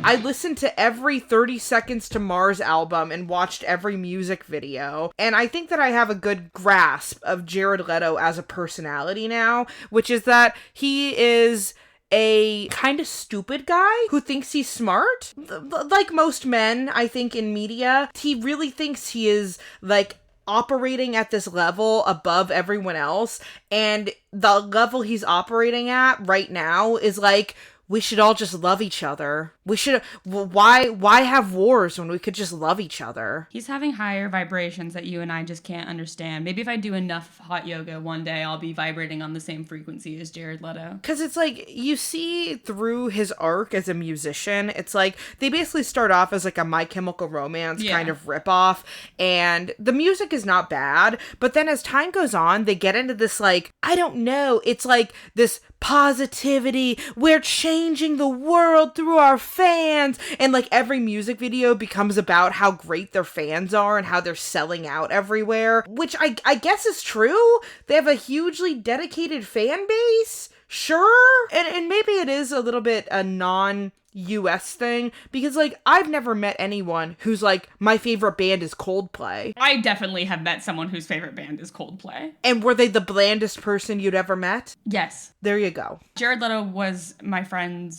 I listened to every 30 Seconds to Mars album and watched every music video. And I think that I have a good grasp of Jared Leto as a personality now, which is that he is a kind of stupid guy who thinks he's smart. Like most men, I think, in media, he really thinks he is, like, operating at this level above everyone else. And the level he's operating at right now is like, we should all just love each other. Why have wars when we could just love each other? He's having higher vibrations that you and I just can't understand. Maybe if I do enough hot yoga one day, I'll be vibrating on the same frequency as Jared Leto. Because it's like, you see through his arc as a musician, it's like, they basically start off as like a My Chemical Romance kind of ripoff, and the music is not bad, but then as time goes on, they get into this, like, I don't know, it's like this positivity, we're changing the world through our fans, and like every music video becomes about how great their fans are and how they're selling out everywhere, which I guess is true. They have a hugely dedicated fan base, sure, and maybe it is a little bit a non-US thing, because like I've never met anyone who's like, my favorite band is Coldplay. I definitely have met someone whose favorite band is Coldplay. And were they the blandest person you'd ever met? Yes. There you go. Jared Leto was my friend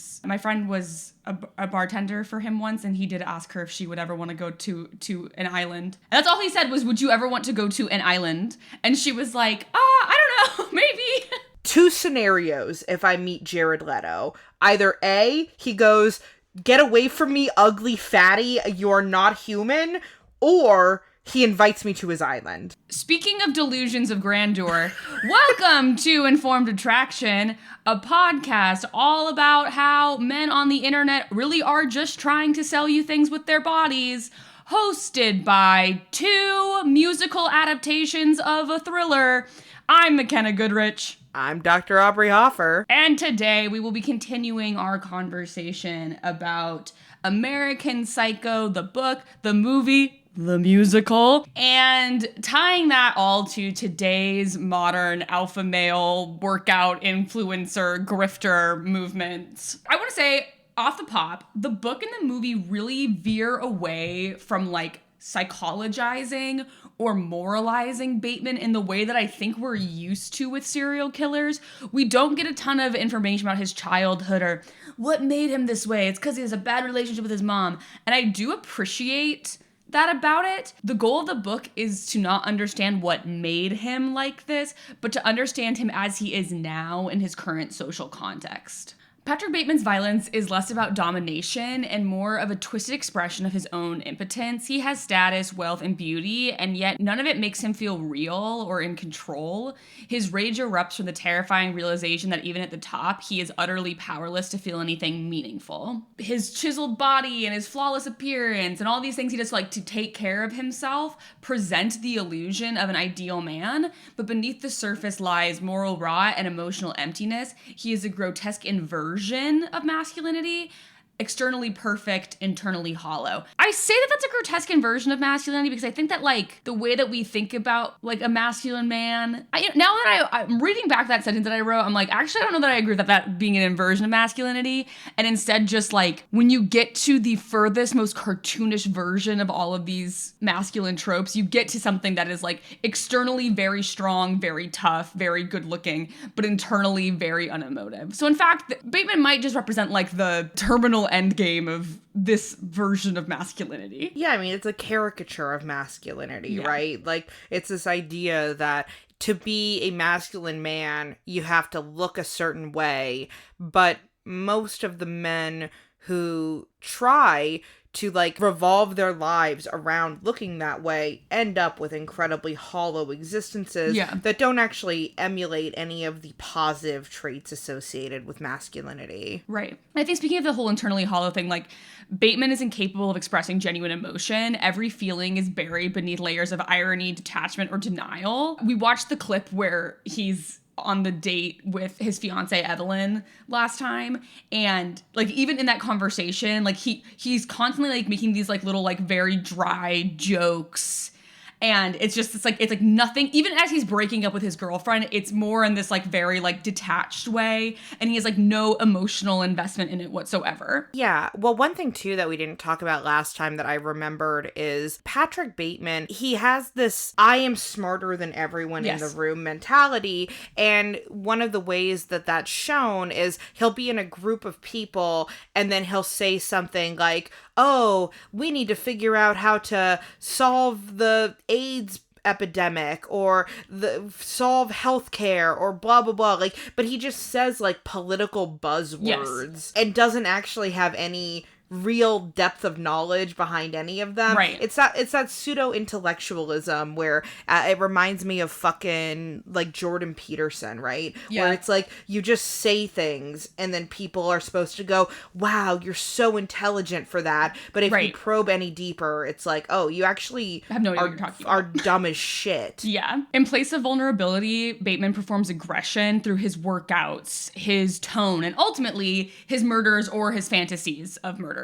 was a bartender for him once, and he did ask her if she would ever want to go to an island. And that's all he said was, would you ever want to go to an island? And she was like, I don't know, maybe. Two scenarios if I meet Jared Leto. Either A, he goes, get away from me, ugly fatty, you're not human, or he invites me to his island. Speaking of delusions of grandeur, welcome to Informed Attraction, a podcast all about how men on the internet really are just trying to sell you things with their bodies, hosted by two musical adaptations of a thriller. I'm Mackenna Goodrich. I'm Dr. Aubrey Hoffer. And today we will be continuing our conversation about American Psycho, the book, the movie, the musical, and tying that all to today's modern alpha male workout influencer grifter movements. I want to say, off the pop, the book and the movie really veer away from like psychologizing or moralizing Bateman in the way that I think we're used to with serial killers. We don't get a ton of information about his childhood or what made him this way. It's because he has a bad relationship with his mom. And I do appreciate that about it. The goal of the book is to not understand what made him like this, but to understand him as he is now in his current social context. Patrick Bateman's violence is less about domination and more of a twisted expression of his own impotence. He has status, wealth, and beauty, and yet none of it makes him feel real or in control. His rage erupts from the terrifying realization that even at the top, he is utterly powerless to feel anything meaningful. His chiseled body and his flawless appearance and all these things he does to take care of himself present the illusion of an ideal man, but beneath the surface lies moral rot and emotional emptiness. He is a grotesque inversion of masculinity, externally perfect, internally hollow. I say that that's a grotesque inversion of masculinity because I think that like the way that we think about like a masculine man, now that I'm reading back that sentence that I wrote, I'm like, actually I don't know that I agree with that being an inversion of masculinity, and instead just like when you get to the furthest, most cartoonish version of all of these masculine tropes, you get to something that is like externally very strong, very tough, very good looking, but internally very unemotive. So in fact, Bateman might just represent like the terminal end game of this version of masculinity. Yeah, I mean, it's a caricature of masculinity, right? Like, it's this idea that to be a masculine man, you have to look a certain way, but most of the men who try to like revolve their lives around looking that way end up with incredibly hollow existences that don't actually emulate any of the positive traits associated with masculinity. Right. I think speaking of the whole internally hollow thing, like Bateman is incapable of expressing genuine emotion. Every feeling is buried beneath layers of irony, detachment, or denial. We watched the clip where he's on the date with his fiance Evelyn last time, and like even in that conversation, like he's constantly like making these like little like very dry jokes And it's like nothing, even as he's breaking up with his girlfriend, it's more in this like very like detached way. And he has like no emotional investment in it whatsoever. Yeah. Well, one thing too that we didn't talk about last time that I remembered is Patrick Bateman. He has this I am smarter than everyone in the room mentality. And one of the ways that that's shown is he'll be in a group of people and then he'll say something like, oh, we need to figure out how to solve the AIDS epidemic or solve healthcare or blah blah blah, like, but he just says like political buzzwords and doesn't actually have any real depth of knowledge behind any of them. Right. It's that pseudo intellectualism where it reminds me of fucking like Jordan Peterson, right? Yeah. Where it's like you just say things and then people are supposed to go, wow, you're so intelligent for that. But if you probe any deeper, it's like, oh, you actually I have no idea what you're talking about. Are dumb as shit. Yeah. In place of vulnerability, Bateman performs aggression through his workouts, his tone, and ultimately his murders or his fantasies of murder.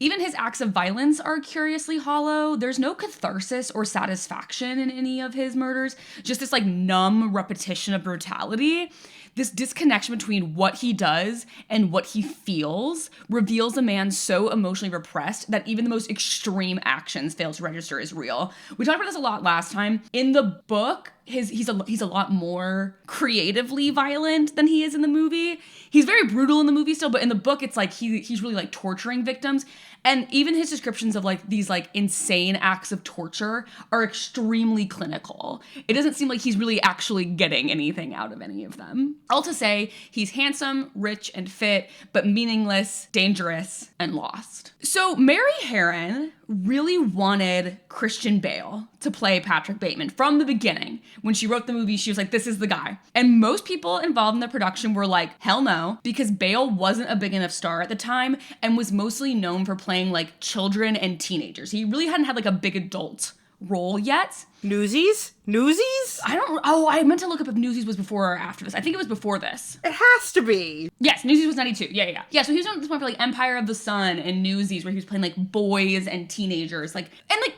Even his acts of violence are curiously hollow. There's no catharsis or satisfaction in any of his murders, just this like numb repetition of brutality. This disconnection between what he does and what he feels reveals a man so emotionally repressed that even the most extreme actions fail to register as real. We talked about this a lot last time. In the book, he's a lot more creatively violent than he is in the movie. He's very brutal in the movie still, but in the book, it's like he's really like torturing victims. And even his descriptions of like these like insane acts of torture are extremely clinical. It doesn't seem like he's really actually getting anything out of any of them. All to say, he's handsome, rich, and fit, but meaningless, dangerous, and lost. So Mary Harron really wanted Christian Bale to play Patrick Bateman from the beginning. When she wrote the movie, she was like, this is the guy. And most people involved in the production were like, hell no, because Bale wasn't a big enough star at the time and was mostly known for playing like children and teenagers. He really hadn't had like a big adult role yet. Newsies? I meant to look up if Newsies was before or after this. I think it was before this. It has to be. Yes, Newsies was 92. Yeah, so he was on this point for like Empire of the Sun and Newsies, where he was playing like boys and teenagers. And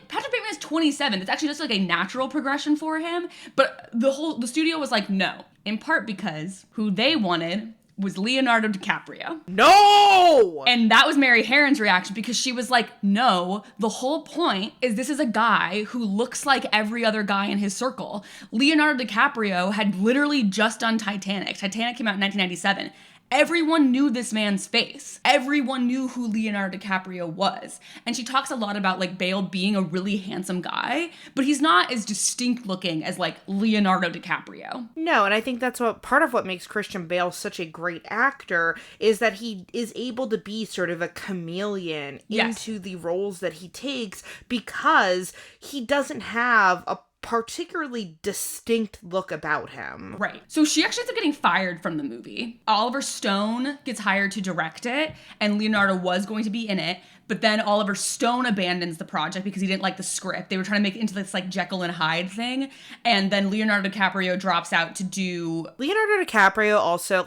Patrick Bateman is 27. It's actually just like a natural progression for him. But the studio was like, no. In part because who they wanted was Leonardo DiCaprio. No! And that was Mary Harron's reaction, because she was like, no, the whole point is this is a guy who looks like every other guy in his circle. Leonardo DiCaprio had literally just done Titanic. Titanic came out in 1997. Everyone knew this man's face. Everyone knew who Leonardo DiCaprio was. And she talks a lot about like Bale being a really handsome guy, but he's not as distinct looking as like Leonardo DiCaprio. No, and I think that's part of what makes Christian Bale such a great actor is that he is able to be sort of a chameleon into the roles that he takes, because he doesn't have a particularly distinct look about him. Right. So she actually ends up getting fired from the movie. Oliver Stone gets hired to direct it, and Leonardo was going to be in it, but then Oliver Stone abandons the project because he didn't like the script. They were trying to make it into this like Jekyll and Hyde thing, and then Leonardo DiCaprio drops out to do... Leonardo DiCaprio also,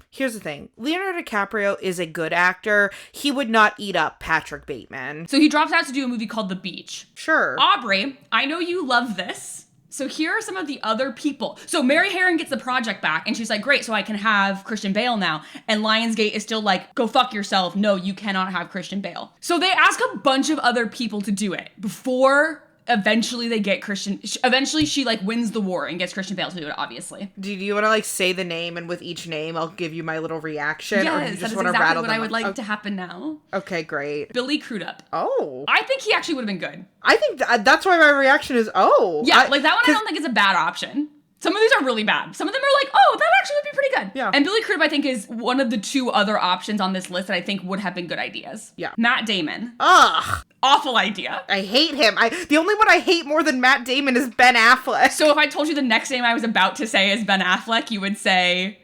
here's the thing. Leonardo DiCaprio is a good actor. He would not eat up Patrick Bateman. So he drops out to do a movie called The Beach. Sure. Aubrey, I know you love this. So here are some of the other people. So Mary Harron gets the project back, and she's like, great, so I can have Christian Bale now. And Lionsgate is still like, go fuck yourself. No, you cannot have Christian Bale. So they ask a bunch of other people to do it before eventually they get Christian. Eventually she like wins the war and gets Christian Bale to do it, obviously. Do you want to like say the name, and with each name I'll give you my little reaction? Yes, or do you just that is want to exactly rattle what them I would like up? to happen now. Okay, great. Billy Crudup. Oh. I think he actually would have been good. I think that's why my reaction is, oh. Yeah, like that one I don't think is a bad option. Some of these are really bad. Some of them are like, oh, that actually would be pretty good. Yeah. And Billy Crudup, I think, is one of the two other options on this list that I think would have been good ideas. Yeah. Matt Damon. Ugh. Awful idea. I hate him. The only one I hate more than Matt Damon is Ben Affleck. So if I told you the next name I was about to say is Ben Affleck, you would say...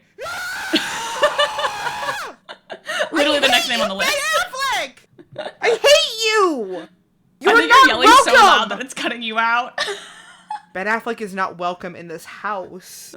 Literally the next name on the list. Ben Affleck! I hate you! I think you're yelling so loud that it's cutting you out. Ben Affleck is not welcome in this house.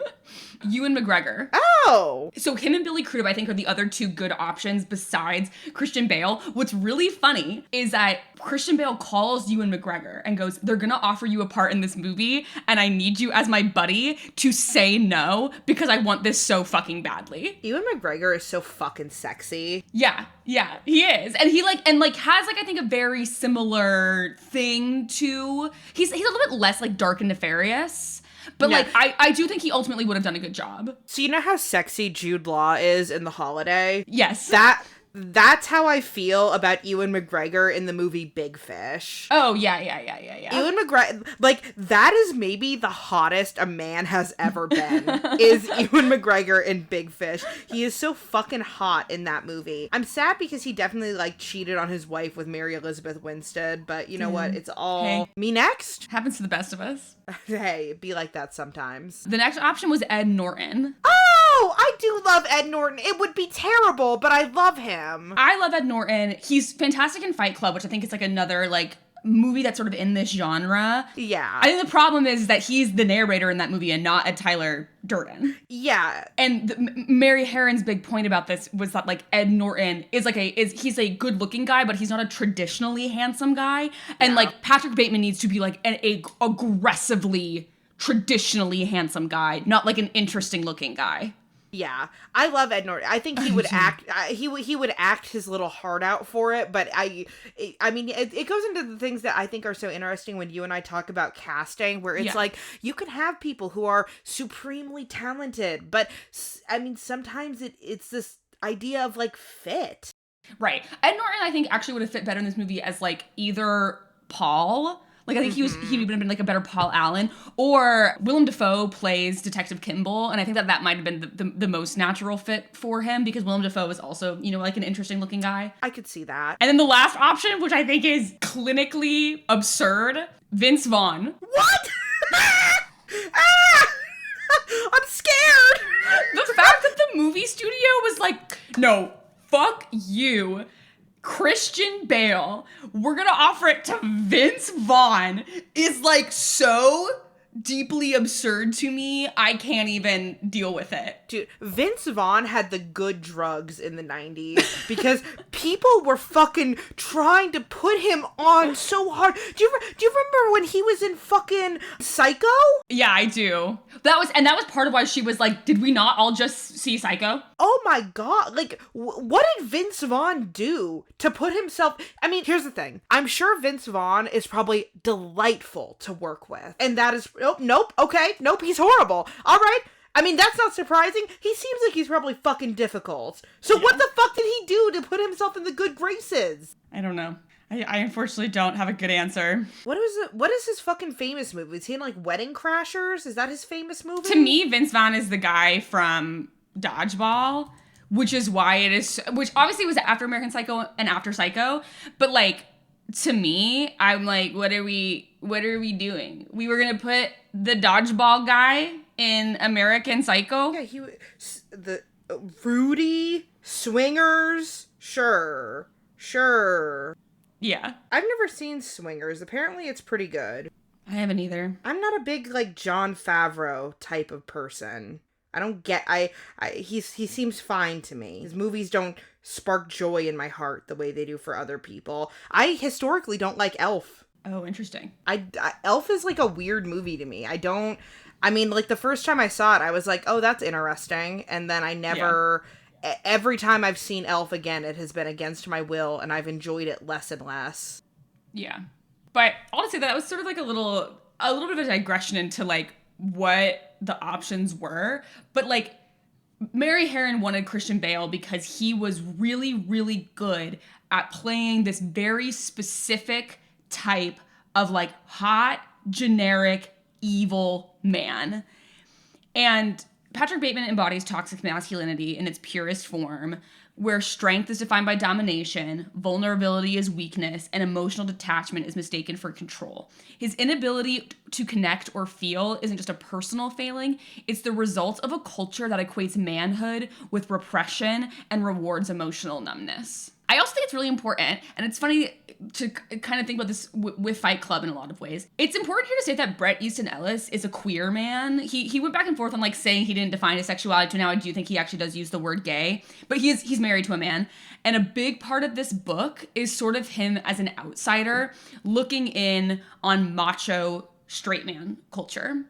Ewan McGregor. Oh! So him and Billy Crudup, I think, are the other two good options besides Christian Bale. What's really funny is that Christian Bale calls Ewan McGregor and goes, they're gonna offer you a part in this movie, and I need you as my buddy to say no because I want this so fucking badly. Ewan McGregor is so fucking sexy. Yeah, he is. And he has I think a very similar thing to, he's a little bit less like dark and nefarious. But yeah. I do think he ultimately would have done a good job. So you know how sexy Jude Law is in The Holiday? Yes. That's how I feel about Ewan McGregor in the movie Big Fish. Oh, yeah. Ewan McGregor, that is maybe the hottest a man has ever been, is Ewan McGregor in Big Fish. He is so fucking hot in that movie. I'm sad because he definitely, cheated on his wife with Mary Elizabeth Winstead, but you know what? It's all... Me next? Happens to the best of us. Hey, be like that sometimes. The next option was Ed Norton. Oh, I do love Ed Norton. It would be terrible, but I love him. I love Ed Norton. He's fantastic in Fight Club, which I think is another movie that's sort of in this genre. Yeah. I think the problem is that he's the narrator in that movie and not Ed Tyler Durden. Yeah. And Mary Herron's big point about this was that Ed Norton is he's a good looking guy, but he's not a traditionally handsome guy. And Patrick Bateman needs to be an aggressively traditionally handsome guy, not an interesting looking guy. Yeah, I love Ed Norton. I think he would act. He would act his little heart out for it. But I mean, it goes into the things that I think are so interesting when you and I talk about casting, where it's you can have people who are supremely talented, but I mean, sometimes it's this idea of fit. Right. Ed Norton, I think, actually would have fit better in this movie as either Paul. I think he would have been a better Paul Allen, or Willem Dafoe plays Detective Kimball, and I think that might have been the most natural fit for him because Willem Dafoe is also, an interesting looking guy. I could see that. And then the last option, which I think is clinically absurd, Vince Vaughn. What? I'm scared. The fact that the movie studio was no, fuck you, Christian Bale, we're gonna offer it to Vince Vaughn, is so deeply absurd to me. I can't even deal with it. Dude, Vince Vaughn had the good drugs in the 90s because people were fucking trying to put him on so hard. Do you remember when he was in fucking Psycho? Yeah, I do. That was part of why she was did we not all just see Psycho? Oh my god. What did Vince Vaughn do to put himself... I mean, here's the thing. I'm sure Vince Vaughn is probably delightful to work with. And that is... Nope. Okay. Nope. He's horrible. All right. I mean, that's not surprising. He seems like he's probably fucking difficult. So what the fuck did he do to put himself in the good graces? I don't know. I unfortunately don't have a good answer. What is his fucking famous movie? Is he in Wedding Crashers? Is that his famous movie? To me, Vince Vaughn is the guy from Dodgeball, which is why it is... Which obviously was after American Psycho and after Psycho, but to me, I'm what are we doing? We were gonna put the dodgeball guy in American Psycho? Yeah, the Rudy, Swingers, sure. Yeah. I've never seen Swingers. Apparently it's pretty good. I haven't either. I'm not a big Jon Favreau type of person. I don't get... he seems fine to me. His movies don't spark joy in my heart the way they do for other people. I historically don't like Elf. Oh, interesting. Elf is a weird movie to me. I mean, the first time I saw it, I was oh, that's interesting. And then I never... Yeah. Every time I've seen Elf again, it has been against my will, and I've enjoyed it less and less. Yeah. But honestly, that was sort of a little bit of a digression into what the options were. But Mary Herron wanted Christian Bale because he was really, really good at playing this very specific type of hot, generic, evil man. And Patrick Bateman embodies toxic masculinity in its purest form, where strength is defined by domination, vulnerability is weakness, and emotional detachment is mistaken for control. His inability to connect or feel isn't just a personal failing, it's the result of a culture that equates manhood with repression and rewards emotional numbness. I also think it's really important, and it's funny to kind of think about this with Fight Club in a lot of ways. It's important here to say that Bret Easton Ellis is a queer man. He went back and forth on like saying he didn't define his sexuality, to now I do think he actually does use the word gay, but he's married to a man. And a big part of this book is sort of him as an outsider looking in on macho straight man culture.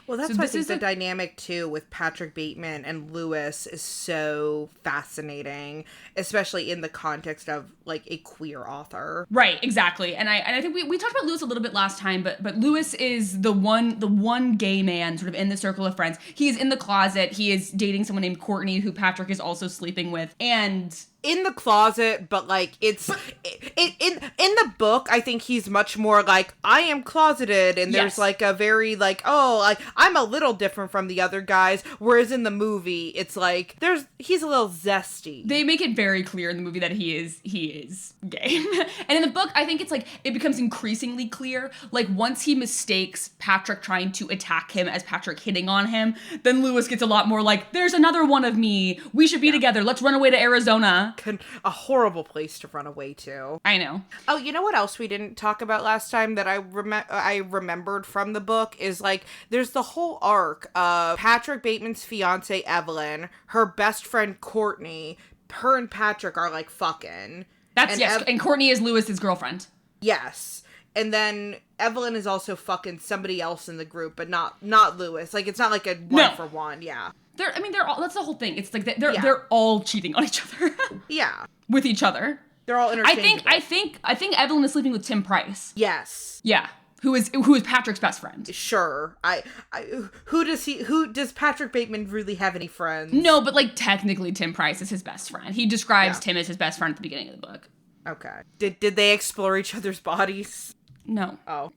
Well, that's why I think the dynamic, too, with Patrick Bateman and Lewis is so fascinating, especially in the context of, like, a queer author. Right, exactly. And I think we talked about Lewis a little bit last time, but Lewis is the one gay man sort of in the circle of friends. He is in the closet. He is dating someone named Courtney, who Patrick is also sleeping with. And... in the closet, but like it's in the book, I think he's much more like, I am closeted, and there's like a very like, oh, like I'm a little different from the other guys, whereas in the movie it's like he's a little zesty. They make it very clear in the movie that he is gay. And in the book, I think it's like it becomes increasingly clear, like once he mistakes Patrick trying to attack him as Patrick hitting on him, then Lewis gets a lot more like, there's another one of me, we should be together, let's run away to Arizona. A horrible place to run away to. I know. Oh, you know what else we didn't talk about last time that I remembered from the book is like there's the whole arc of Patrick Bateman's fiance Evelyn, her best friend Courtney. Her and Patrick are like fucking. And Courtney is Lewis's girlfriend. Yes. And then Evelyn is also fucking somebody else in the group, but not Lewis. Like, it's not like a one for one. Yeah. They're all, that's the whole thing. It's like they're all cheating on each other. Yeah. With each other. They're all interchangeable. I think Evelyn is sleeping with Tim Price. Yes. Yeah. Who is Patrick's best friend. Sure. Who does Patrick Bateman really have any friends? No, but like technically Tim Price is his best friend. He describes Tim as his best friend at the beginning of the book. Okay. Did they explore each other's bodies? No. Oh.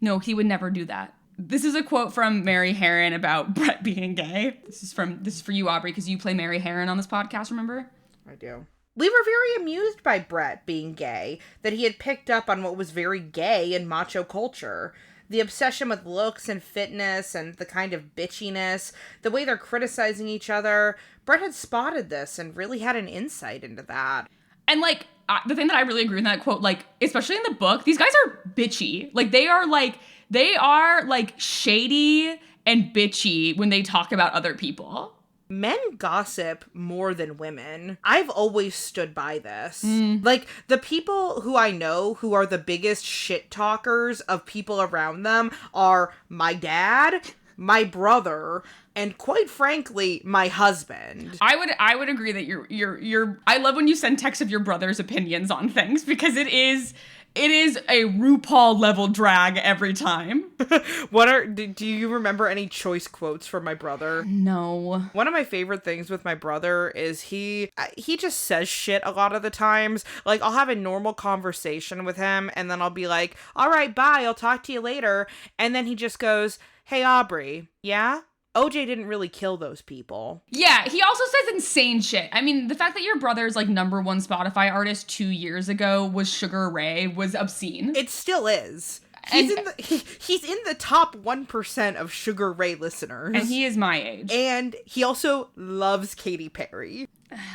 No, he would never do that. This is a quote from Mary Harron about Bret being gay. This is for you, Aubrey, because you play Mary Harron on this podcast, remember? I do. We were very amused by Bret being gay, that he had picked up on what was very gay in macho culture. The obsession with looks and fitness and the kind of bitchiness, the way they're criticizing each other. Bret had spotted this and really had an insight into that. And like, the thing that I really agree with in that quote, like, especially in the book, these guys are bitchy. Like, they are shady and bitchy when they talk about other people. Men gossip more than women. I've always stood by this. Like, the people who I know who are the biggest shit talkers of people around them are my dad, my brother, and quite frankly, my husband. I would agree that you're I love when you send texts of your brother's opinions on things, because it is a RuPaul level drag every time. Do you remember any choice quotes from my brother? No. One of my favorite things with my brother is he just says shit a lot of the times. Like, I'll have a normal conversation with him and then I'll be like, all right, bye, I'll talk to you later. And then he just goes, hey, Aubrey, yeah? OJ didn't really kill those people. Yeah, he also says insane shit. I mean, the fact that your brother's like #1 Spotify artist 2 years ago was Sugar Ray was obscene. It still is. He's in the top 1% of Sugar Ray listeners. And he is my age. And he also loves Katy Perry.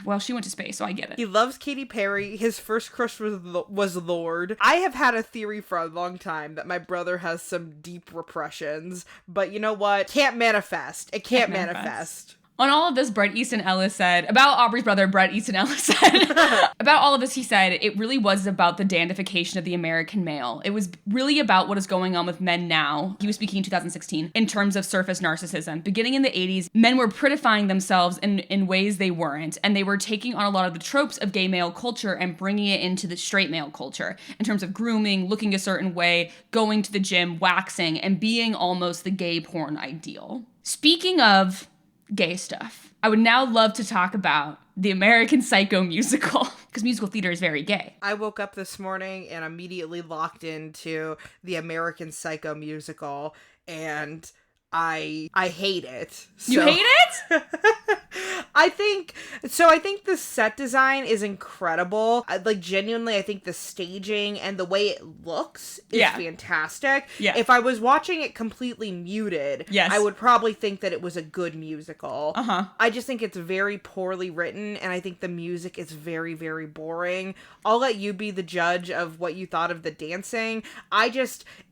Well, she went to space, so I get it. He loves Katy Perry. His first crush was Lorde. I have had a theory for a long time that my brother has some deep repressions, but you know what? Can't manifest. It can't manifest. On all of this, Bret Easton Ellis said, about Aubrey's brother, Bret Easton Ellis said, about all of this, he said, it really was about the dandification of the American male. It was really about what is going on with men now. He was speaking in 2016 in terms of surface narcissism. Beginning in the 80s, men were prettifying themselves in ways they weren't, and they were taking on a lot of the tropes of gay male culture and bringing it into the straight male culture in terms of grooming, looking a certain way, going to the gym, waxing, and being almost the gay porn ideal. Speaking of gay stuff, I would now love to talk about the American Psycho musical, because musical theater is very gay. I woke up this morning and immediately locked into the American Psycho musical, and I hate it. You hate it? I think the set design is incredible. Like, genuinely, I think the staging and the way it looks is fantastic. Yeah. If I was watching it completely muted, I would probably think that it was a good musical. I just think it's very poorly written, and I think the music is very, very boring. I'll let you be the judge of what you thought of the dancing.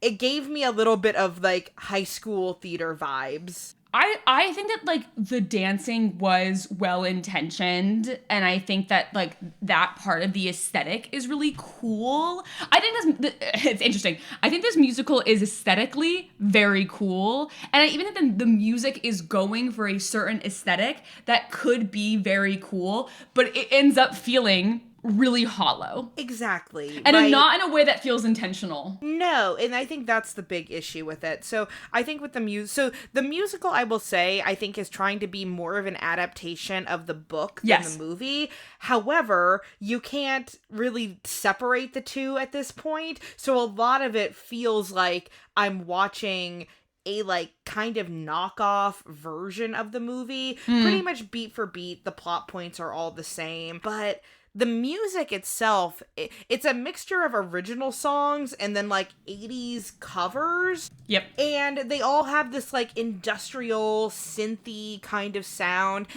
It gave me a little bit of, like, high school theater vibes. I think that, like, the dancing was well-intentioned, and I think that, like, that part of the aesthetic is really cool. I think it's interesting. I think this musical is aesthetically very cool, and I even think the music is going for a certain aesthetic that could be very cool, but it ends up feeling really hollow. Exactly. And not in a way that feels intentional. No, and I think that's the big issue with it. So I think with the musical, I will say, I think is trying to be more of an adaptation of the book than the movie. However, you can't really separate the two at this point. So a lot of it feels like I'm watching a, like, kind of knockoff version of the movie. Pretty much beat for beat, the plot points are all the same, but the music itself, it's a mixture of original songs and then, like, 80s covers. Yep. And they all have this, like, industrial, synthy kind of sound.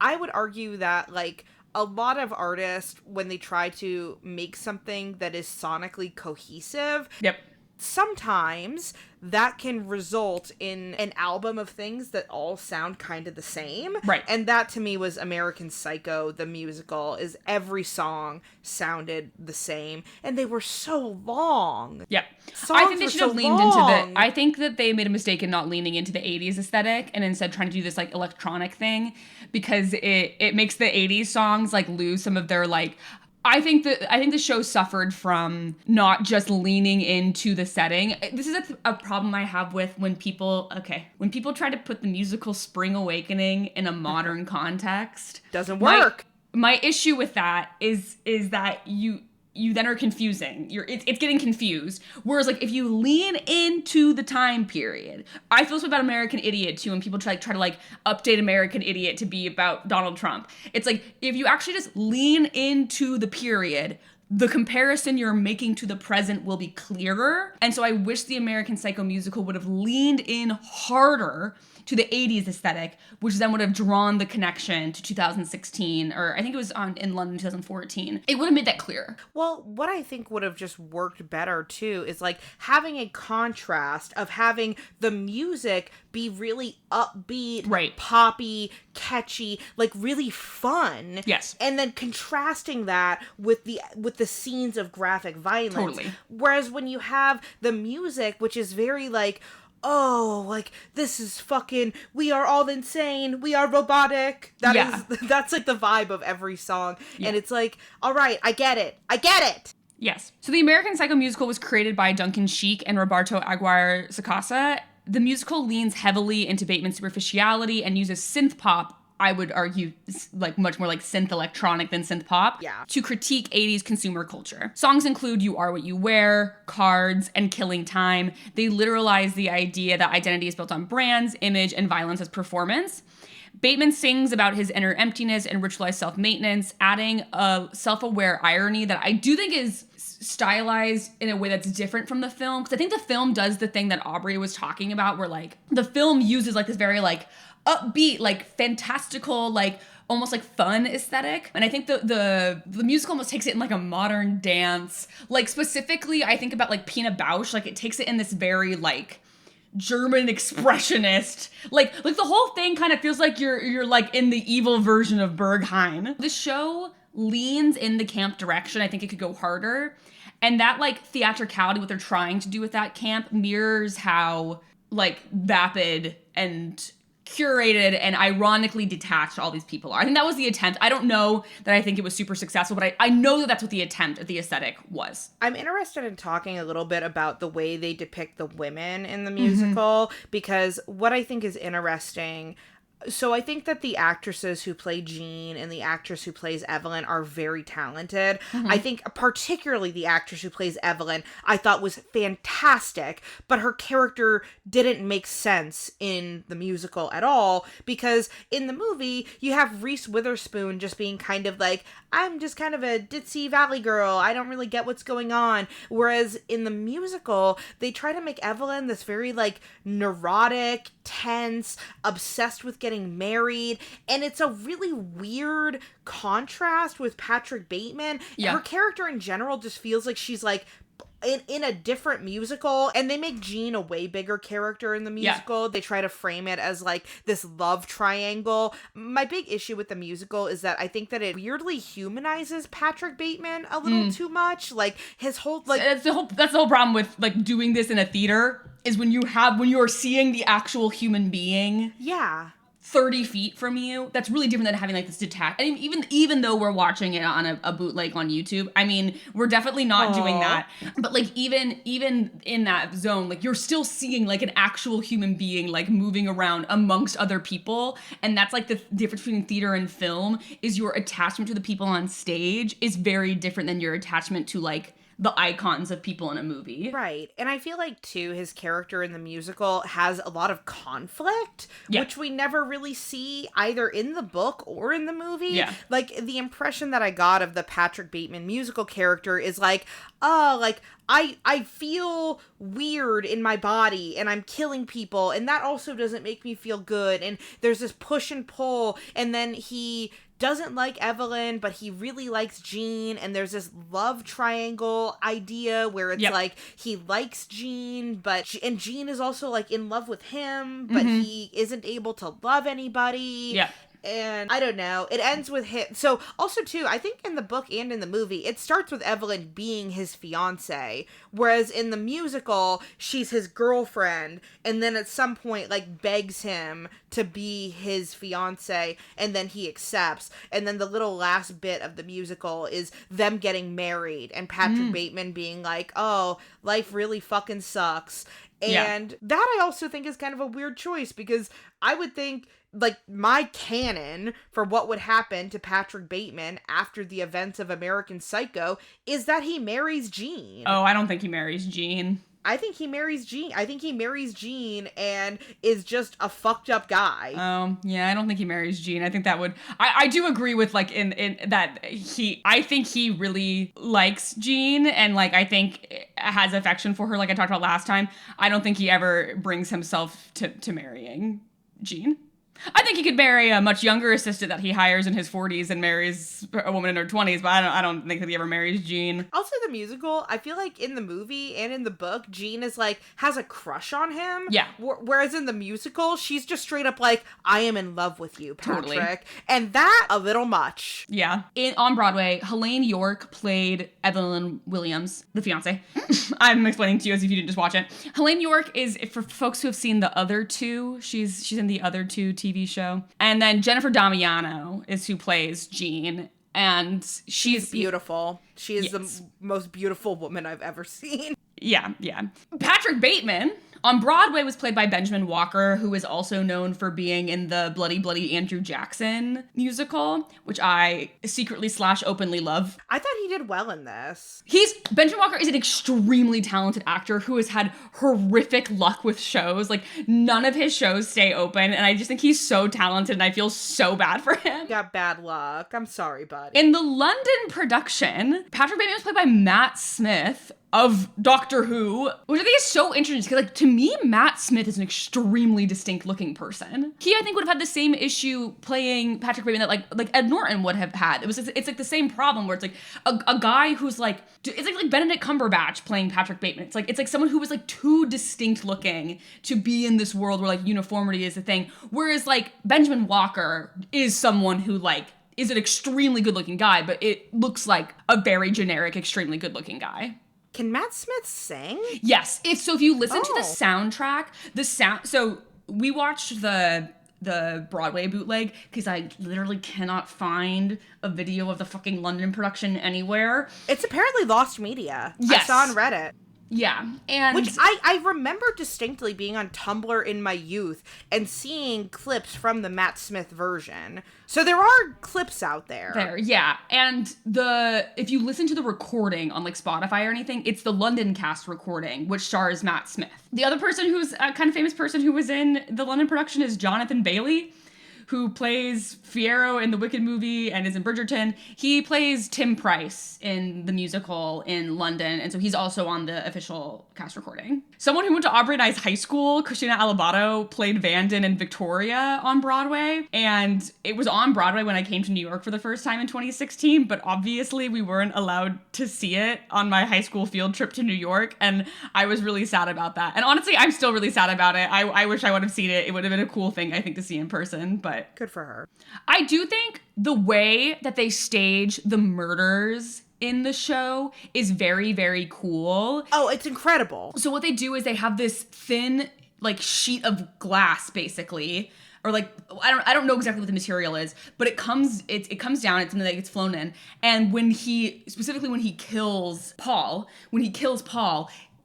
I would argue that, like, a lot of artists, when they try to make something that is sonically cohesive, sometimes that can result in an album of things that all sound kind of the same. Right. And that, to me, was American Psycho, the musical, is every song sounded the same. And they were so long. Yeah. Songs I think they should have leaned long. into I think that they made a mistake in not leaning into the 80s aesthetic and instead trying to do this, like, electronic thing, because it makes the 80s songs, like, lose some of their, like, I think the show suffered from not just leaning into the setting. This is a problem I have with when people try to put the musical Spring Awakening in a modern context. Doesn't work. My issue with that is that you then are confusing. It's getting confused. Whereas, like, if you lean into the time period, I feel this way about American Idiot too. When people try to like update American Idiot to be about Donald Trump, it's like, if you actually just lean into the period, the comparison you're making to the present will be clearer. And so I wish the American Psycho musical would have leaned in harder to the 80s aesthetic, which then would have drawn the connection to 2016, or I think it was in London 2014. It would have made that clear. Well, what I think would have just worked better too is, like, having a contrast of having the music be really upbeat, right, poppy, catchy, like, really fun. Yes. And then contrasting that with the scenes of graphic violence. Totally. Whereas when you have the music, which is very, like, oh, like, this is fucking, we are all insane, we are robotic. That's, like, the vibe of every song. Yeah. And it's like, all right, I get it. Yes. So the American Psycho musical was created by Duncan Sheik and Roberto Aguirre Sacasa. The musical leans heavily into Bateman's superficiality and uses synth pop, I would argue, like, much more like synth electronic than synth pop, to critique 80s consumer culture. Songs include You Are What You Wear, Cards, and Killing Time. They literalize the idea that identity is built on brands, image, and violence as performance. Bateman sings about his inner emptiness and ritualized self-maintenance, adding a self-aware irony that I do think is stylized in a way that's different from the film. Because I think the film does the thing that Aubrey was talking about, where, like, the film uses, like, this very, like, upbeat, like, fantastical, like, almost like fun aesthetic. And I think the musical almost takes it in, like, a modern dance. Like, specifically, I think about, like, Pina Bausch. Like, it takes it in this very, like, German expressionist, like the whole thing kind of feels like you're like in the evil version of Berghain. The show leans in the camp direction. I think it could go harder. And that, like, theatricality, what they're trying to do with that camp, mirrors how, like, vapid and curated and ironically detached all these people are. I think that was the attempt. I don't know that I think it was super successful, but I know that that's what the attempt of the aesthetic was. I'm interested in talking a little bit about the way they depict the women in the musical, because what I think is interesting So I think that the actresses who play Jean and the actress who plays Evelyn are very talented. I think particularly the actress who plays Evelyn, I thought was fantastic, but her character didn't make sense in the musical at all, because in the movie, you have Reese Witherspoon just being kind of like, I'm just kind of a ditzy valley girl. I don't really get what's going on. Whereas in the musical, they try to make Evelyn this very like neurotic, tense, obsessed with getting married, and it's a really weird contrast with Patrick Bateman. Yeah. Her character in general just feels like she's like in a different musical, and they make Jean a way bigger character in the musical. They try to frame it as like this love triangle. My big issue with the musical is that I think that it weirdly humanizes Patrick Bateman a little too much. Like his whole like that's the whole problem with like doing this in a theater, is when you are seeing the actual human being. Yeah. 30 feet from you. That's really different than having like this detached. I mean, even though we're watching it on a bootleg on YouTube, I mean, we're definitely not doing that. But like even in that zone, like you're still seeing like an actual human being like moving around amongst other people. And that's like the difference between theater and film, is your attachment to the people on stage is very different than your attachment to like the icons of people in a movie. Right. And I feel like, too, his character in the musical has a lot of conflict, which we never really see either in the book or in the movie. Yeah. Like, the impression that I got of the Patrick Bateman musical character is like, oh, like, I feel weird in my body and I'm killing people, and that also doesn't make me feel good. And there's this push and pull, and then he doesn't like Evelyn, but he really likes Jean, and there's this love triangle idea where it's like he likes Jean, but and Jean is also like in love with him, but he isn't able to love anybody. Yeah. And I don't know, it ends with him. So also too, I think in the book and in the movie, it starts with Evelyn being his fiance, whereas in the musical, she's his girlfriend, and then at some point like begs him to be his fiance, and then he accepts. And then the little last bit of the musical is them getting married and Patrick Bateman being like, oh, life really fucking sucks. And that I also think is kind of a weird choice, because I would think, like, my canon for what would happen to Patrick Bateman after the events of American Psycho is that he marries Jean. Oh, I don't think he marries Jean. I think he marries Jean. I think he marries Jean and is just a fucked up guy. Oh, yeah, I don't think he marries Jean. I think that would... I do agree with, like, in that I think he really likes Jean, and, like, I think has affection for her, like I talked about last time. I don't think he ever brings himself to marrying Jean. I think he could marry a much younger assistant that he hires in his 40s and marries a woman in her 20s, but I don't think that he ever marries Jean. Also, the musical, I feel like in the movie and in the book, Jean is like, has a crush on him. Yeah. Whereas in the musical, she's just straight up like, I am in love with you, Patrick. Totally. And that, a little much. Yeah. On Broadway, Helene York played Evelyn Williams, the fiance. I'm explaining to you as if you didn't just watch it. Helene York is, for folks who have seen The Other Two, she's in The Other Two TV show. And then Jennifer Damiano is who plays Jean, and she's beautiful. She is the most beautiful woman I've ever seen. Yeah. Patrick Bateman on Broadway was played by Benjamin Walker, who is also known for being in the Bloody Bloody Andrew Jackson musical, which I secretly / openly love. I thought he did well in this. Benjamin Walker is an extremely talented actor who has had horrific luck with shows. Like, none of his shows stay open, and I just think he's so talented, and I feel so bad for him. Got bad luck. I'm sorry, buddy. In the London production, Patrick Bateman was played by Matt Smith of Doctor Who, which I think is so interesting, because, like, to me, Matt Smith is an extremely distinct looking person. He, I think, would have had the same issue playing Patrick Bateman that like Ed Norton would have had. It's like the same problem where it's like a guy who's like, it's like Benedict Cumberbatch playing Patrick Bateman. It's like someone who was like too distinct looking to be in this world where like uniformity is a thing. Whereas like Benjamin Walker is someone who like is an extremely good looking guy, but it looks like a very generic, extremely good looking guy. Can Matt Smith sing? Yes. If you listen to the soundtrack, so we watched the Broadway bootleg because I literally cannot find a video of the fucking London production anywhere. It's apparently lost media. Yes. I saw on Reddit. Yeah. And which I remember distinctly being on Tumblr in my youth and seeing clips from the Matt Smith version. So there are clips out there. Yeah. And if you listen to the recording on like Spotify or anything, it's the London cast recording, which stars Matt Smith. The other person who's a kind of famous person who was in the London production is Jonathan Bailey, who plays Fiyero in the Wicked movie and is in Bridgerton. He plays Tim Price in the musical in London, and so he's also on the official cast recording. Someone who went to Aubrey and I's high school, Christina Alabato, played Vanden in Victoria on Broadway, and it was on Broadway when I came to New York for the first time in 2016, but obviously we weren't allowed to see it on my high school field trip to New York, and I was really sad about that. And honestly, I'm still really sad about it. I wish I would have seen it. It would have been a cool thing, I think, to see in person, but good for her. I do think the way that they stage the murders in the show is very, very cool. Oh, it's incredible. So what they do is they have this thin, like, sheet of glass, basically, or like, I don't know exactly what the material is, but it comes down, it's something that gets flown in, and when he kills Paul,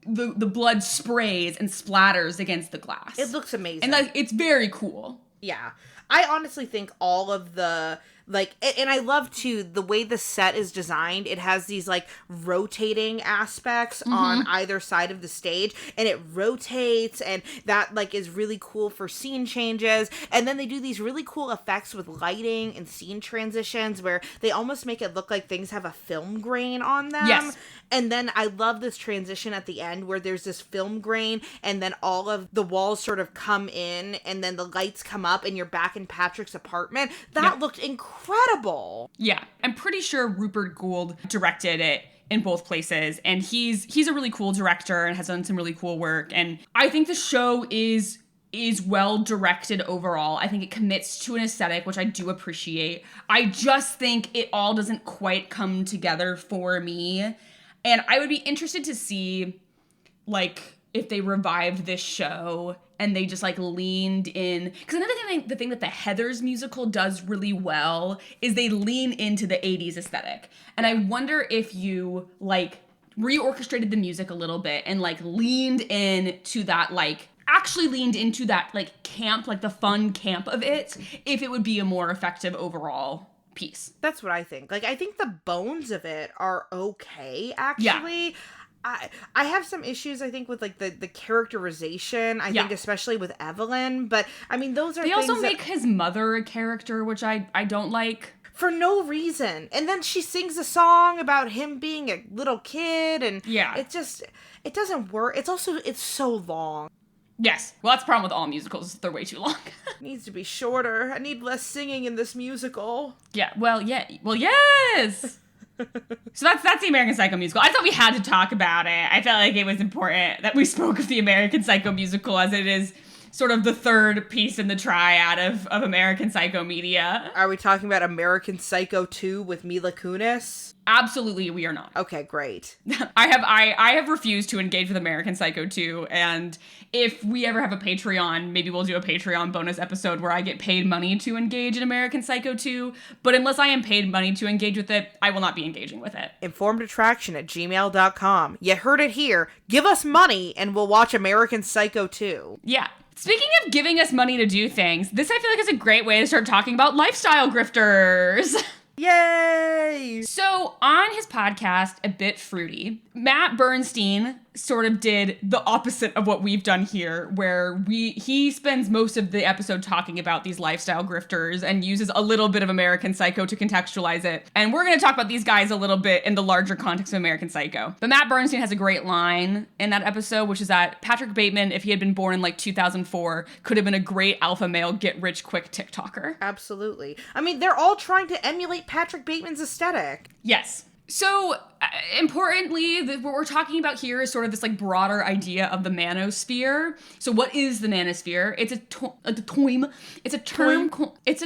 the blood sprays and splatters against the glass. It looks amazing. And like, it's very cool. Yeah. I honestly think all of the, like, and I love, too, the way the set is designed. It has these, like, rotating aspects on either side of the stage, and it rotates, and that, like, is really cool for scene changes. And then they do these really cool effects with lighting and scene transitions where they almost make it look like things have a film grain on them. Yes. And then I love this transition at the end where there's this film grain, and then all of the walls sort of come in, and then the lights come up, and you're back in Patrick's apartment. That looked incredible. Yeah, I'm pretty sure Rupert Gould directed it in both places, and he's a really cool director and has done some really cool work. And I think the show is well directed overall. I think it commits to an aesthetic, which I do appreciate. I just think it all doesn't quite come together for me. And I would be interested to see, like, if they revived this show and they just, like, leaned in. Because another thing, the thing that the Heathers musical does really well is they lean into the 80s aesthetic. And I wonder if you, like, reorchestrated the music a little bit and, like, leaned into that, like, actually leaned into that, like, camp, like, the fun camp of it, if it would be a more effective overall piece. That's what I think. Like, I think the bones of it are okay, actually. Yeah. I have some issues, I think, with, like, the characterization, I think, especially with Evelyn, but, I mean, those are They things also make his mother a character, which I don't like. For no reason. And then she sings a song about him being a little kid, and it doesn't work. It's so long. Yes. Well, that's the problem with all musicals. They're way too long. It needs to be shorter. I need less singing in this musical. Yeah. Well, yes. So that's the American Psycho musical. I thought we had to talk about it. I felt like it was important that we spoke of the American Psycho musical, as it is sort of the third piece in the triad of American Psycho media. Are we talking about American Psycho 2 with Mila Kunis? Absolutely, we are not. Okay, great. I have refused to engage with American Psycho 2, and if we ever have a Patreon, maybe we'll do a Patreon bonus episode where I get paid money to engage in American Psycho 2, but unless I am paid money to engage with it, I will not be engaging with it. informedattraction@gmail.com. You heard it here. Give us money and we'll watch American Psycho 2. Yeah. Speaking of giving us money to do things, this I feel like is a great way to start talking about lifestyle grifters. Yay! So on his podcast, A Bit Fruity, Matt Bernstein sort of did the opposite of what we've done here, where he spends most of the episode talking about these lifestyle grifters and uses a little bit of American Psycho to contextualize it. And we're going to talk about these guys a little bit in the larger context of American Psycho. But Matt Bernstein has a great line in that episode, which is that Patrick Bateman, if he had been born in like 2004, could have been a great alpha male get-rich-quick TikToker. Absolutely. I mean, they're all trying to emulate Patrick Bateman's aesthetic. Yes. So, importantly, what we're talking about here is sort of this, like, broader idea of the manosphere. So, what is the manosphere? It's a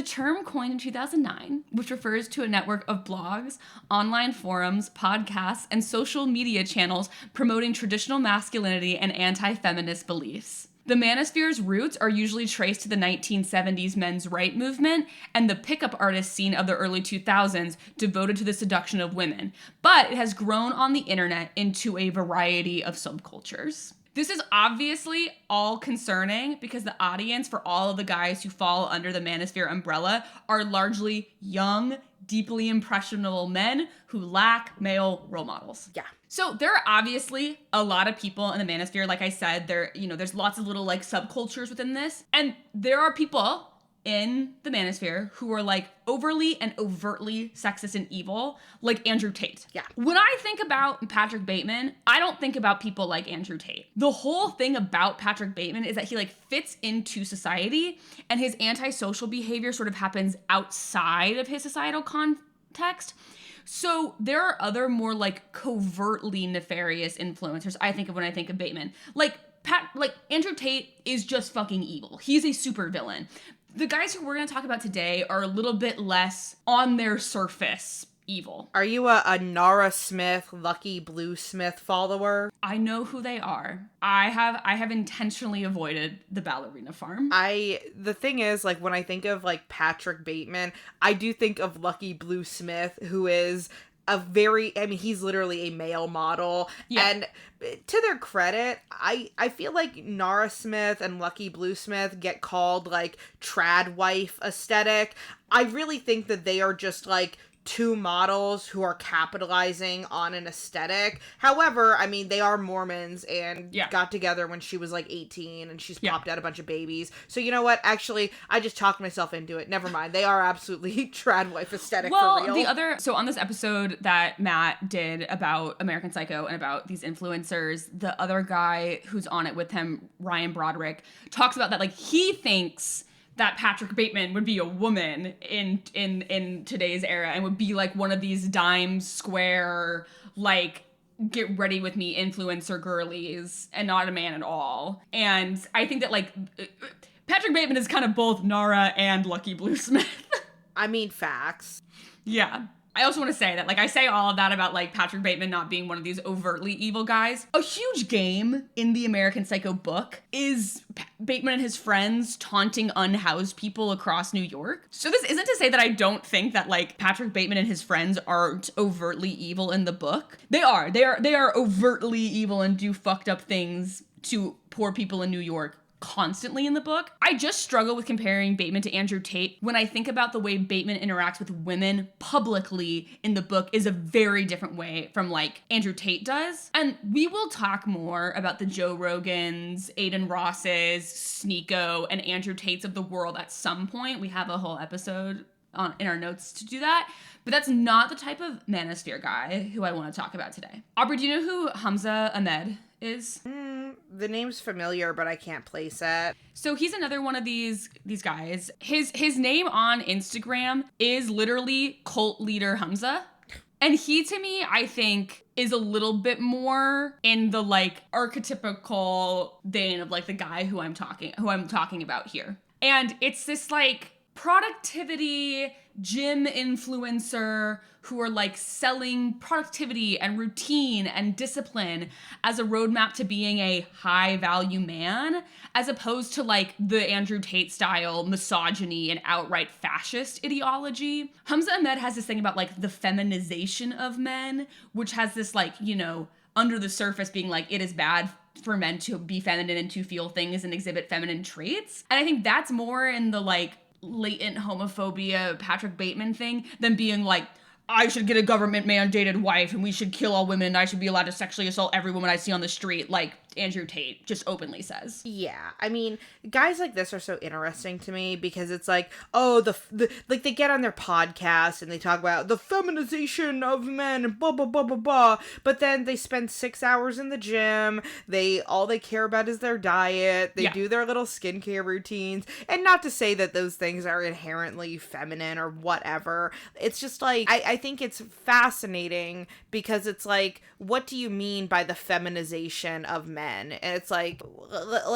term coined in 2009, which refers to a network of blogs, online forums, podcasts, and social media channels promoting traditional masculinity and anti-feminist beliefs. The manosphere's roots are usually traced to the 1970s men's right movement and the pickup artist scene of the early 2000s devoted to the seduction of women, but it has grown on the internet into a variety of subcultures. This is obviously all concerning because the audience for all of the guys who fall under the manosphere umbrella are largely young, deeply impressionable men who lack male role models. Yeah. So there are obviously a lot of people in the manosphere. Like I said, there's lots of little like subcultures within this. And there are people in the manosphere who are like overly and overtly sexist and evil, like Andrew Tate. Yeah. When I think about Patrick Bateman, I don't think about people like Andrew Tate. The whole thing about Patrick Bateman is that he like fits into society and his antisocial behavior sort of happens outside of his societal context. So there are other more like covertly nefarious influencers I think of when I think of Bateman. Like Andrew Tate is just fucking evil. He's a supervillain. The guys who we're going to talk about today are a little bit less on their surface evil. Are you a Nara Smith, Lucky Blue Smith follower? I know who they are. I have intentionally avoided the ballerina farm. The thing is, like, when I think of like Patrick Bateman, I do think of Lucky Blue Smith, who is he's literally a male model. Yeah. And to their credit, I feel like Nara Smith and Lucky Blue Smith get called like trad wife aesthetic. I really think that they are just like two models who are capitalizing on an aesthetic. However, I mean, they are Mormons and got together when she was like 18 and she's popped out a bunch of babies. So you know what? Actually, I just talked myself into it. Never mind. They are absolutely trad wife aesthetic for real. So on this episode that Matt did about American Psycho and about these influencers, the other guy who's on it with him, Ryan Broderick, talks about that like he thinks that Patrick Bateman would be a woman in today's era and would be like one of these dime square, like, get ready with me influencer girlies and not a man at all. And I think that like Patrick Bateman is kind of both Nara and Lucky Blue Smith. I mean, facts. Yeah. I also want to say that, like, I say all of that about, like, Patrick Bateman not being one of these overtly evil guys. A huge game in the American Psycho book is Bateman and his friends taunting unhoused people across New York. So this isn't to say that I don't think that, like, Patrick Bateman and his friends aren't overtly evil in the book. They are. They are overtly evil and do fucked up things to poor people in New York constantly in the book. I just struggle with comparing Bateman to Andrew Tate when I think about the way Bateman interacts with women publicly in the book is a very different way from like Andrew Tate does. And we will talk more about the Joe Rogans, Aiden Rosses, Sneeko, and Andrew Tates of the world at some point. We have a whole episode in our notes to do that. But that's not the type of manosphere guy who I want to talk about today. Aubrey, do you know who Hamza Ahmed is? The name's familiar, but I can't place it. So he's another one of these guys. His name on Instagram is literally Cult Leader Hamza. And he, to me, I think, is a little bit more in the, like, archetypical vein of, like, the guy who I'm talking about here. And it's this, like, productivity gym influencer who are like selling productivity and routine and discipline as a roadmap to being a high value man, as opposed to like the Andrew Tate style misogyny and outright fascist ideology. Hamza Ahmed has this thing about like the feminization of men, which has this like, you know, under the surface being like, it is bad for men to be feminine and to feel things and exhibit feminine traits. And I think that's more in the like latent homophobia Patrick Bateman thing than being like, I should get a government mandated wife and we should kill all women and I should be allowed to sexually assault every woman I see on the street, like Andrew Tate just openly says. Yeah, I mean, guys like this are so interesting to me because it's like, oh, the like they get on their podcast and they talk about the feminization of men and blah blah blah blah blah, but then they spend 6 hours in the gym. All they care about is their diet. They do their little skincare routines, and not to say that those things are inherently feminine or whatever. It's just like I think it's fascinating because it's like, what do you mean by the feminization of men? And it's like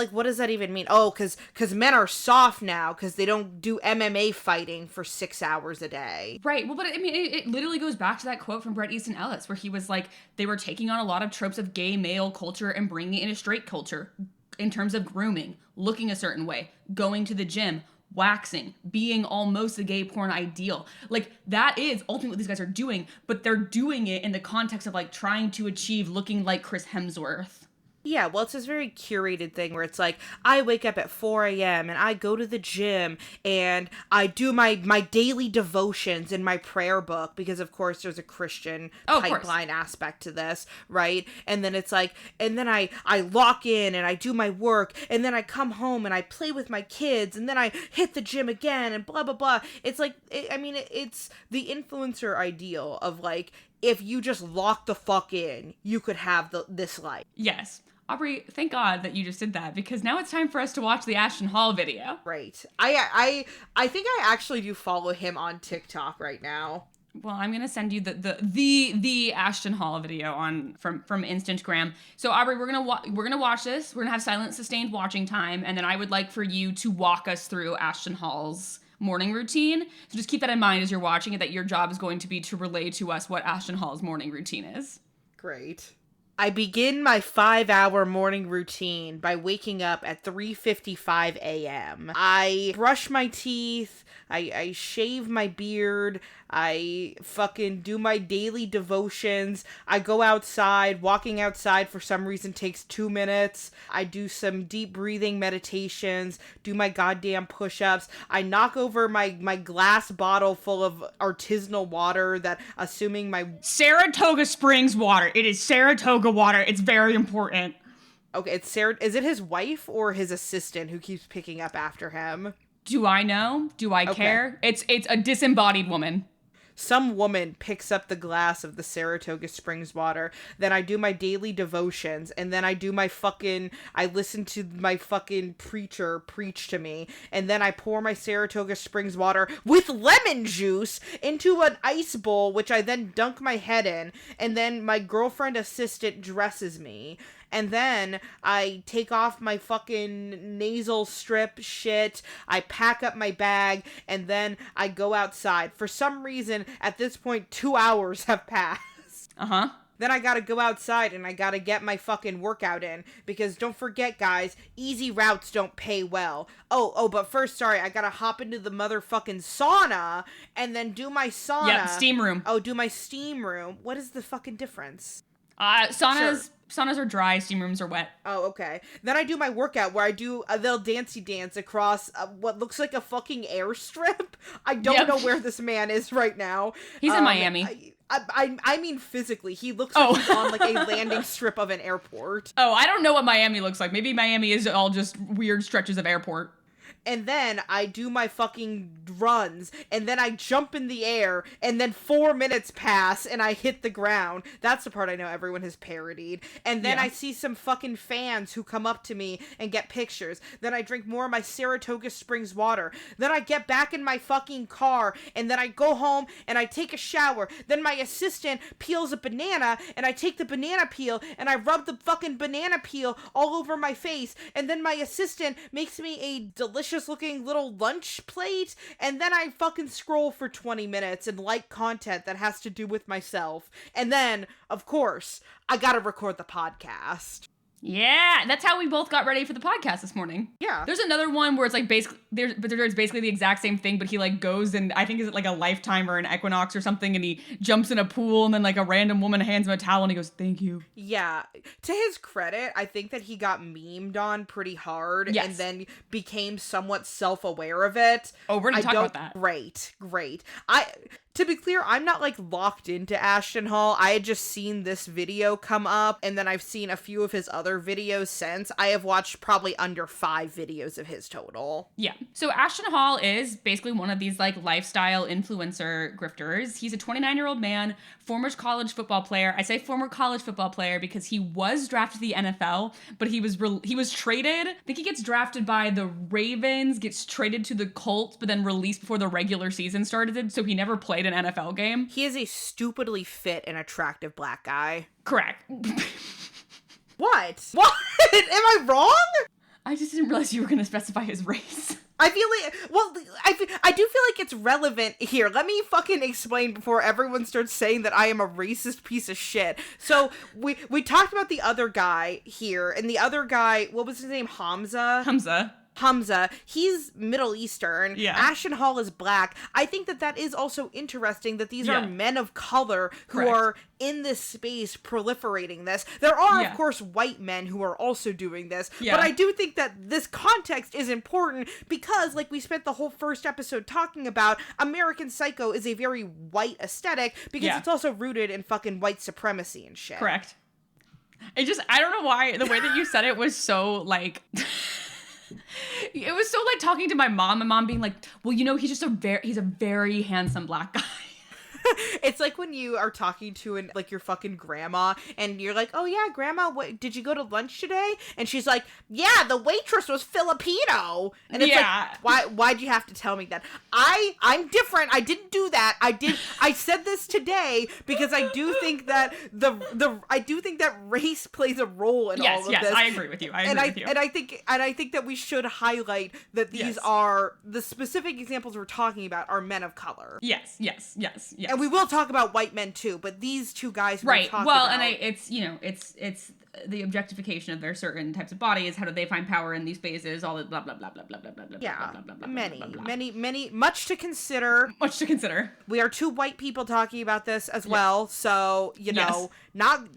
what does that even mean? Oh, because men are soft now because they don't do MMA fighting for 6 hours a day. Right. Well, but I mean, it literally goes back to that quote from Bret Easton Ellis where he was like, they were taking on a lot of tropes of gay male culture and bringing it into straight culture. in terms of grooming, looking a certain way, going to the gym, waxing, being almost a gay porn ideal. Like, that is ultimately what these guys are doing, but they're doing it in the context of, like, trying to achieve looking like Chris Hemsworth. Yeah, well, it's this very curated thing where it's like, I wake up at 4 a.m. and I go to the gym and I do my daily devotions in my prayer book because, of course, there's a Christian pipeline aspect to this, right? And then it's like, and then I lock in and I do my work and then I come home and I play with my kids and then I hit the gym again and blah, blah, blah. It's like, it's the influencer ideal of, like, if you just lock the fuck in, you could have this life. Yes. Aubrey, thank God that you just did that, because now it's time for us to watch the Ashton Hall video. Right. I think I actually do follow him on TikTok right now. Well, I'm gonna send you the Ashton Hall video from Instagram. So Aubrey, we're gonna watch this. We're gonna have silent sustained watching time, and then I would like for you to walk us through Ashton Hall's morning routine. So just keep that in mind as you're watching it, that your job is going to be to relay to us what Ashton Hall's morning routine is. Great. I begin my 5-hour morning routine by waking up at 3:55 a.m. I brush my teeth, I shave my beard, I fucking do my daily devotions, I go outside. Walking outside for some reason takes 2 minutes. I do some deep breathing meditations, do my goddamn push-ups. I knock over my glass bottle full of artisanal water that, assuming my... Saratoga Springs water. It is Saratoga water. It's very important. Okay, it's Sarah. Is it his wife or his assistant who keeps picking up after him? Do I know? Do I care? It's a disembodied woman. Some woman picks up the glass of the Saratoga Springs water. Then I do my daily devotions. And then I listen to my fucking preacher preach to me. And then I pour my Saratoga Springs water with lemon juice into an ice bowl, which I then dunk my head in. And then my girlfriend assistant dresses me. And then I take off my fucking nasal strip shit, I pack up my bag, and then I go outside. For some reason, at this point, 2 hours have passed. Uh-huh. Then I gotta go outside and I gotta get my fucking workout in. Because don't forget, guys, easy routes don't pay well. But first, sorry, I gotta hop into the motherfucking sauna and then do my sauna. Yep, steam room. Do my steam room. What is the fucking difference? Saunas are dry, steam rooms are wet. Oh, okay. Then I do my workout where I do a little dancey dance across what looks like a fucking airstrip. I don't know where this man is right now. He's in Miami. I mean physically. He looks like he's on like a landing strip of an airport. Oh, I don't know what Miami looks like. Maybe Miami is all just weird stretches of airport. And then I do my fucking runs, and then I jump in the air, and then 4 minutes pass, and I hit the ground. That's the part I know everyone has parodied. And then I see some fucking fans who come up to me and get pictures. Then I drink more of my Saratoga Springs water. Then I get back in my fucking car, and then I go home, and I take a shower. Then my assistant peels a banana, and I take the banana peel, and I rub the fucking banana peel all over my face. And then my assistant makes me a delicious looking little lunch plate, and then I fucking scroll for 20 minutes and like content that has to do with myself. And then, of course, I gotta record the podcast. Yeah, that's how we both got ready for the podcast this morning. Yeah. There's another one where it's like there's basically the exact same thing, but he like goes and I think is it like a Lifetime or an Equinox or something, and he jumps in a pool and then like a random woman hands him a towel and he goes, "Thank you." Yeah. To his credit, I think that he got memed on pretty hard and then became somewhat self-aware of it. Oh, we're gonna talk about that. Great. To be clear, I'm not, like, locked into Ashton Hall. I had just seen this video come up, and then I've seen a few of his other videos since. I have watched probably under 5 videos of his total. Yeah. So Ashton Hall is basically one of these, like, lifestyle influencer grifters. He's a 29-year-old man, former college football player. I say former college football player because he was drafted to the NFL, but he was traded. I think he gets drafted by the Ravens, gets traded to the Colts, but then released before the regular season started, so he never played an NFL game. He is a stupidly fit and attractive black guy. Correct. What? Am I wrong? I just didn't realize you were going to specify his race. I feel like, well, I do feel like it's relevant here. Let me fucking explain before everyone starts saying that I am a racist piece of shit. So we talked about the other guy here, and the other guy, what was his name? Hamza, he's Middle Eastern. Yeah. Ashton Hall is black. I think that is also interesting that these are men of color who are in this space proliferating this. There are, of course, white men who are also doing this, but I do think that this context is important because, like we spent the whole first episode talking about, American Psycho is a very white aesthetic because it's also rooted in fucking white supremacy and shit. Correct. I don't know why, the way that you said it was so, like... It was so like talking to my mom being like, well, you know, he's a very handsome black guy. It's like when you are talking to your fucking grandma and you're like, oh yeah, grandma, did you go to lunch today? And she's like, yeah, the waitress was Filipino. And it's like, why'd you have to tell me that? I'm different. I didn't do that. I said this today because I do think that I do think that race plays a role in all of this. Yes, I agree with you. And I think that we should highlight that these are the specific examples we're talking about are men of color. Yes. And we will talk about white men too, but these two guys we're talking well, about. and it's the objectification of their certain types of bodies. How do they find power in these spaces? All the blah blah blah blah blah blah blah blah. Yeah, blah, blah, blah, many, blah, blah, blah. many, much to consider. Much to consider. We are two white people talking about this as well, so you know,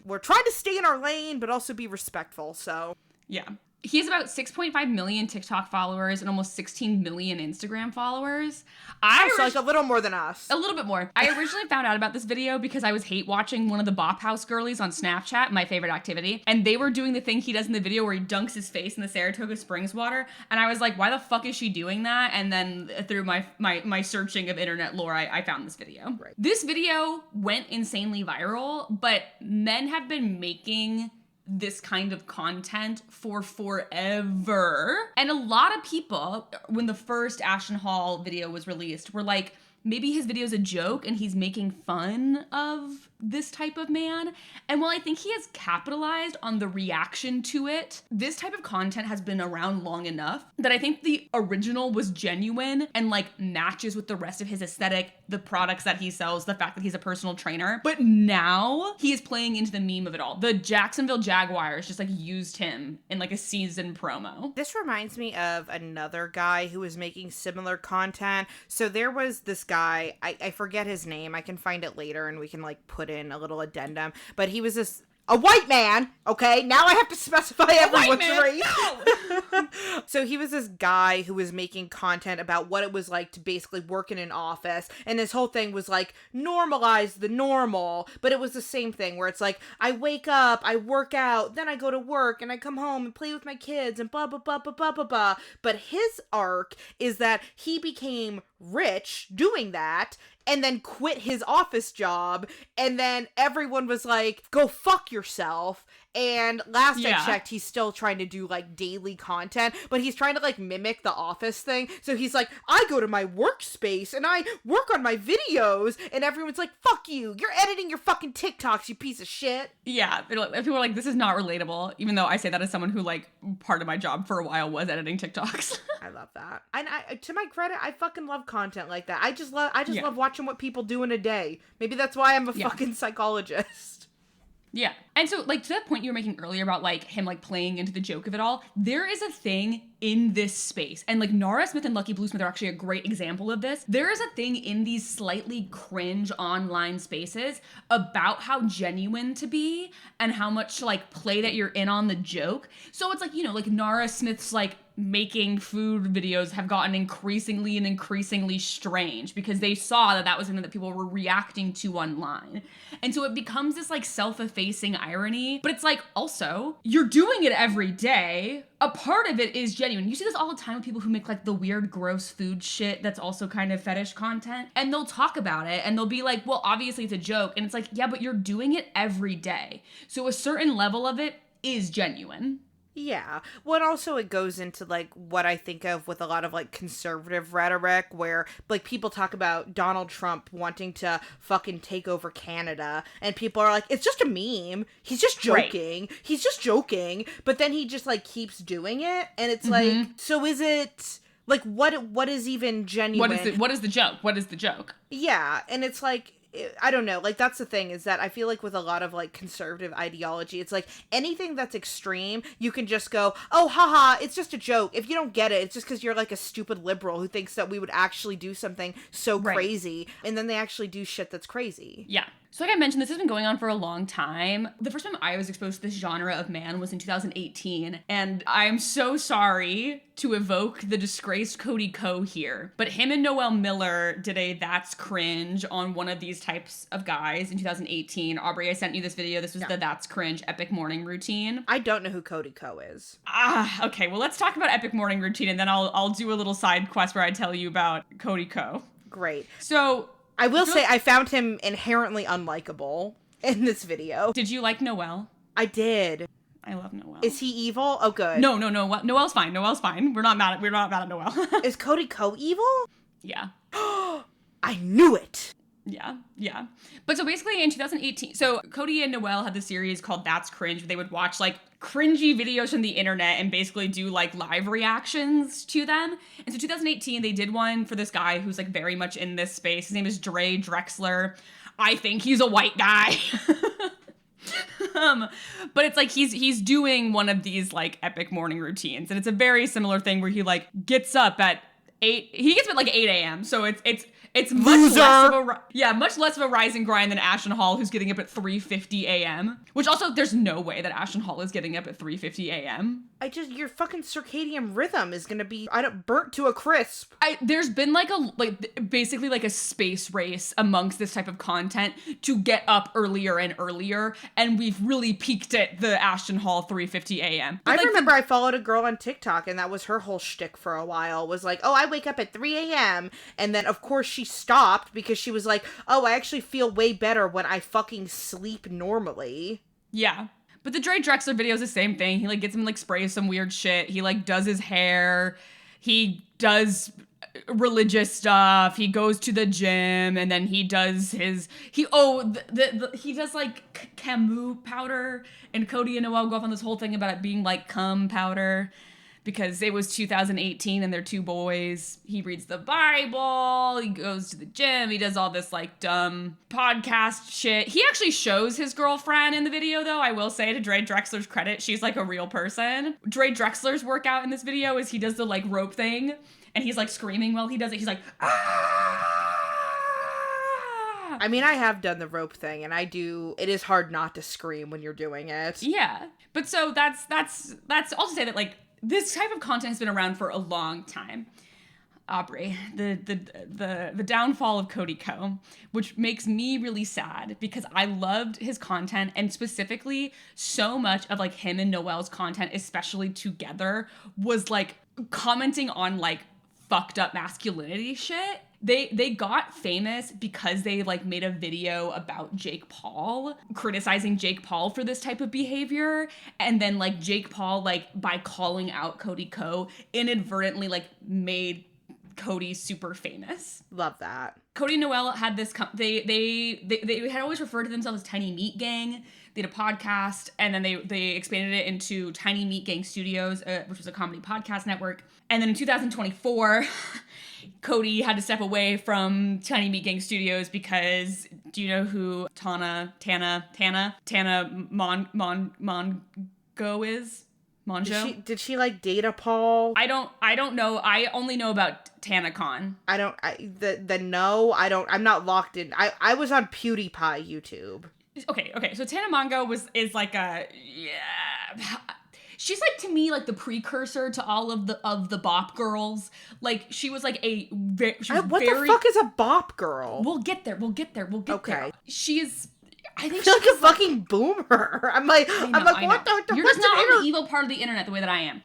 we're trying to stay in our lane, but also be respectful. So yeah. He has about 6.5 million TikTok followers and almost 16 million Instagram followers. So like a little more than us. A little bit more. I originally found out about this video because I was hate watching one of the Bop House girlies on Snapchat, my favorite activity, and they were doing the thing he does in the video where he dunks his face in the Saratoga Springs water, and I was like, why the fuck is she doing that? And then through my searching of internet lore, I found this video. Right. This video went insanely viral, but men have been making this kind of content for forever. And a lot of people, when the first Ashton Hall video was released, were like, maybe his video is a joke and he's making fun of this type of man. And while I think he has capitalized on the reaction to it, this type of content has been around long enough that I think the original was genuine and like matches with the rest of his aesthetic, the products that he sells, the fact that he's a personal trainer. But now he is playing into the meme of it all. The Jacksonville Jaguars just like used him in like a season promo. This reminds me of another guy who was making similar content. So there was this guy, I forget his name. I can find it later and we can like put in a little addendum, but he was a white man, okay? Now I have to specify everyone's race. No! So he was this guy who was making content about what it was like to basically work in an office, and his whole thing was like, normalize the normal, but it was the same thing where it's like, I wake up, I work out, then I go to work, and I come home and play with my kids, and blah, blah, blah, blah, blah, blah, blah. But his arc is that he became rich doing that, and then quit his office job, and then everyone was like, go fuck yourself. And last I checked, he's still trying to do like daily content, but he's trying to like mimic the office thing. So he's like, I go to my workspace and I work on my videos, and everyone's like, fuck you, you're editing your fucking TikToks, you piece of shit. Yeah, people are like, this is not relatable, even though I say that as someone who like part of my job for a while was editing TikToks. I love that. And to my credit, I fucking love content like that. I just love watching what people do in a day. Maybe that's why I'm a fucking psychologist. Yeah. And so, like, to that point you were making earlier about, like, him, like, playing into the joke of it all, there is a thing in this space. And, like, Nara Smith and Lucky Bluesmith are actually a great example of this. There is a thing in these slightly cringe online spaces about how genuine to be and how much, like, play that you're in on the joke. So it's like, you know, like, Nara Smith's, like, making food videos have gotten increasingly strange because they saw that was something that people were reacting to online. And so it becomes this like self-effacing irony, but it's like also you're doing it every day. A part of it is genuine. You see this all the time with people who make like the weird gross food shit that's also kind of fetish content, and they'll talk about it and they'll be like, well, obviously it's a joke. And it's like, yeah, but you're doing it every day. So a certain level of it is genuine. Yeah. Well, also it goes into, like, what I think of with a lot of, like, conservative rhetoric where, like, people talk about Donald Trump wanting to fucking take over Canada, and people are like, it's just a meme. He's just joking. Right. He's just joking. But then he just, like, keeps doing it, and it's like, so is it... Like, what is even genuine? What is the joke? What is the joke? Yeah, and it's like, I don't know, like, that's the thing, is that I feel like with a lot of, like, conservative ideology, it's like, anything that's extreme, you can just go, oh, haha, it's just a joke. If you don't get it, it's just because you're, like, a stupid liberal who thinks that we would actually do something so crazy, and then they actually do shit that's crazy. Yeah. So like I mentioned, this has been going on for a long time. The first time I was exposed to this genre of man was in 2018, and I'm so sorry to evoke the disgraced Cody Ko here, but him and Noel Miller did a That's Cringe on one of these types of guys in 2018. Aubrey, I sent you this video. This was the That's Cringe epic morning routine. I don't know who Cody Ko is. Okay. Well, let's talk about epic morning routine, and then I'll do a little side quest where I tell you about Cody Ko. Great. So I will say I found him inherently unlikable in this video. Did you like Noel? I did. I love Noel. Is he evil? Oh, good. No. Noel's fine. Noel's fine. We're not mad at Noel. Is Cody Ko evil? Yeah. I knew it. Yeah. But so basically in 2018, so Cody and Noel had this series called That's Cringe, where they would watch like cringy videos from the internet and basically do like live reactions to them. And so 2018, they did one for this guy who's like very much in this space. His name is Dre Drexler. I think he's a white guy. But it's like he's doing one of these like epic morning routines. And it's a very similar thing where he like gets up at 8, he gets up at like 8 a.m. So it's much less of a rise and grind than Ashton Hall, who's getting up at 3:50 a.m. Which also, there's no way that Ashton Hall is getting up at 3:50 a.m. Your fucking circadian rhythm is gonna be, burnt to a crisp. There's been basically a space race amongst this type of content to get up earlier and earlier, and we've really peaked at the Ashton Hall 3:50 a.m. I remember I followed a girl on TikTok, and that was her whole shtick for a while, was like, oh, I wake up at 3 a.m., and then, of course, she stopped because she was like, oh, I actually feel way better when I fucking sleep normally. Yeah. But the Dre Drexler video is the same thing. He gets him sprays some weird shit. He does his hair. He does religious stuff. He goes to the gym, and then he does he does Camus powder, and Cody and Noel go off on this whole thing about it being like cum powder. Because it was 2018 and they're two boys. He reads the Bible, he goes to the gym, he does all this dumb podcast shit. He actually shows his girlfriend in the video, though, I will say, to Dre Drexler's credit. She's a real person. Dre Drexler's workout in this video is he does the rope thing, and he's screaming while he does it. He's like, ah! I mean, I have done the rope thing, and it is hard not to scream when you're doing it. Yeah. But so that's all to say that this type of content has been around for a long time. Aubrey, the downfall of Cody Ko, which makes me really sad because I loved his content, and specifically so much of him and Noel's content, especially together, was commenting on fucked up masculinity shit. They got famous because they made a video about Jake Paul, criticizing Jake Paul for this type of behavior, and then Jake Paul by calling out Cody Ko inadvertently made Cody super famous. Love that. Cody and Noel had this they had always referred to themselves as Tiny Meat Gang. They had a podcast, and then they expanded it into Tiny Meat Gang Studios, which was a comedy podcast network. And then in 2024, Cody had to step away from Tiny Meat Gang Studios because, do you know who Tana Mongo is? Monjo? Did she data Paul? I don't know. I only know about TanaCon. I'm not locked in. I was on PewDiePie YouTube. Okay. So Tana Mongo is she's to me the precursor to all of the bop girls. She was what the fuck is a bop girl? We'll get there. Okay. She is. I think she's a fucking boomer. I'm like, what the? You're just not on the evil part of the internet the way that I am.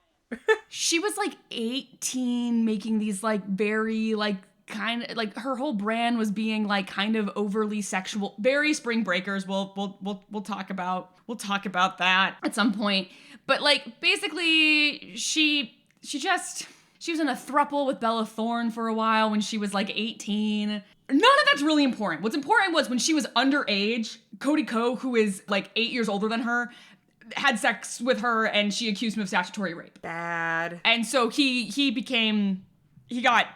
She was 18, making these very kind of her whole brand was being kind of overly sexual, very Spring Breakers. We'll talk about that at some point. But basically she was in a throuple with Bella Thorne for a while when she was 18. None of that's really important. What's important was when she was underage, Cody Ko, who is 8 years older than her, had sex with her, and she accused him of statutory rape. Bad. And so he became he got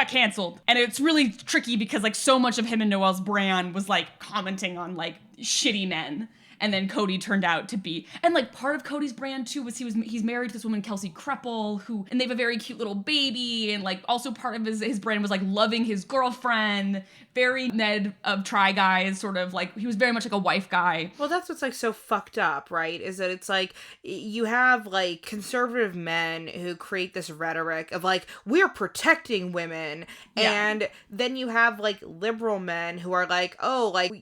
canceled. And it's really tricky because like so much of him and Noel's brand was like commenting on like shitty men. And then Cody turned out to be, and like part of Cody's brand too was he's married to this woman, Kelsey Kreppel, and they have a very cute little baby. And like also part of his brand was like loving his girlfriend, very Ned of Try Guys, sort of like, he was very much like a wife guy. Well, that's what's like so fucked up, right? Is that it's like you have like conservative men who create this rhetoric of like, we're protecting women. Yeah. And then you have like liberal men who are like, oh, like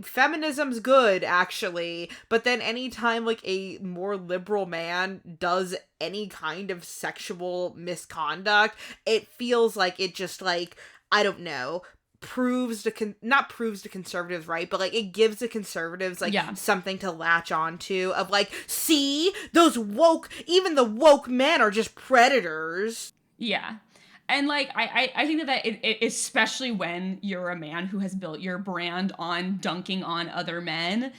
feminism's good, actually. But then anytime like a more liberal man does any kind of sexual misconduct, it feels like it just like, I don't know, not proves to conservatives right, but like it gives the conservatives like something to latch onto of like, see, even the woke men are just predators. Yeah. And, like, I think that it, especially when you're a man who has built your brand on dunking on other men,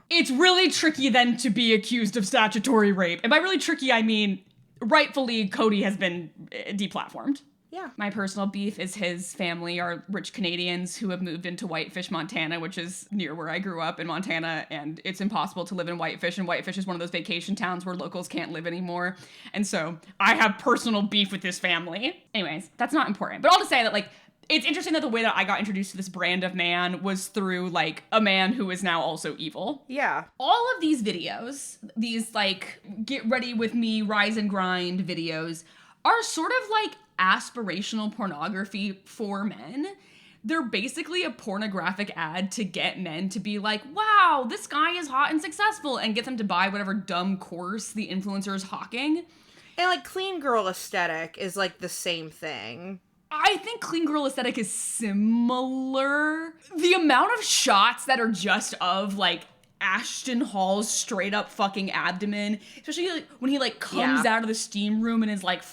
it's really tricky then to be accused of statutory rape. And by really tricky, I mean, rightfully, Cody has been deplatformed. Yeah. My personal beef is his family are rich Canadians who have moved into Whitefish, Montana, which is near where I grew up in Montana, and it's impossible to live in Whitefish, and Whitefish is one of those vacation towns where locals can't live anymore. And so I have personal beef with this family. Anyways, that's not important. But all to say that, like, it's interesting that the way that I got introduced to this brand of man was through, like, a man who is now also evil. Yeah. All of these videos, these, like, get ready with me, rise and grind videos, are sort of, like, aspirational pornography for men. They're basically a pornographic ad to get men to be like, wow, this guy is hot and successful, and get them to buy whatever dumb course the influencer is hawking. And, like, clean girl aesthetic is, like, the same thing. I think clean girl aesthetic is similar. The amount of shots that are just of, like, Ashton Hall's straight up fucking abdomen, especially like when he like comes out of the steam room and is like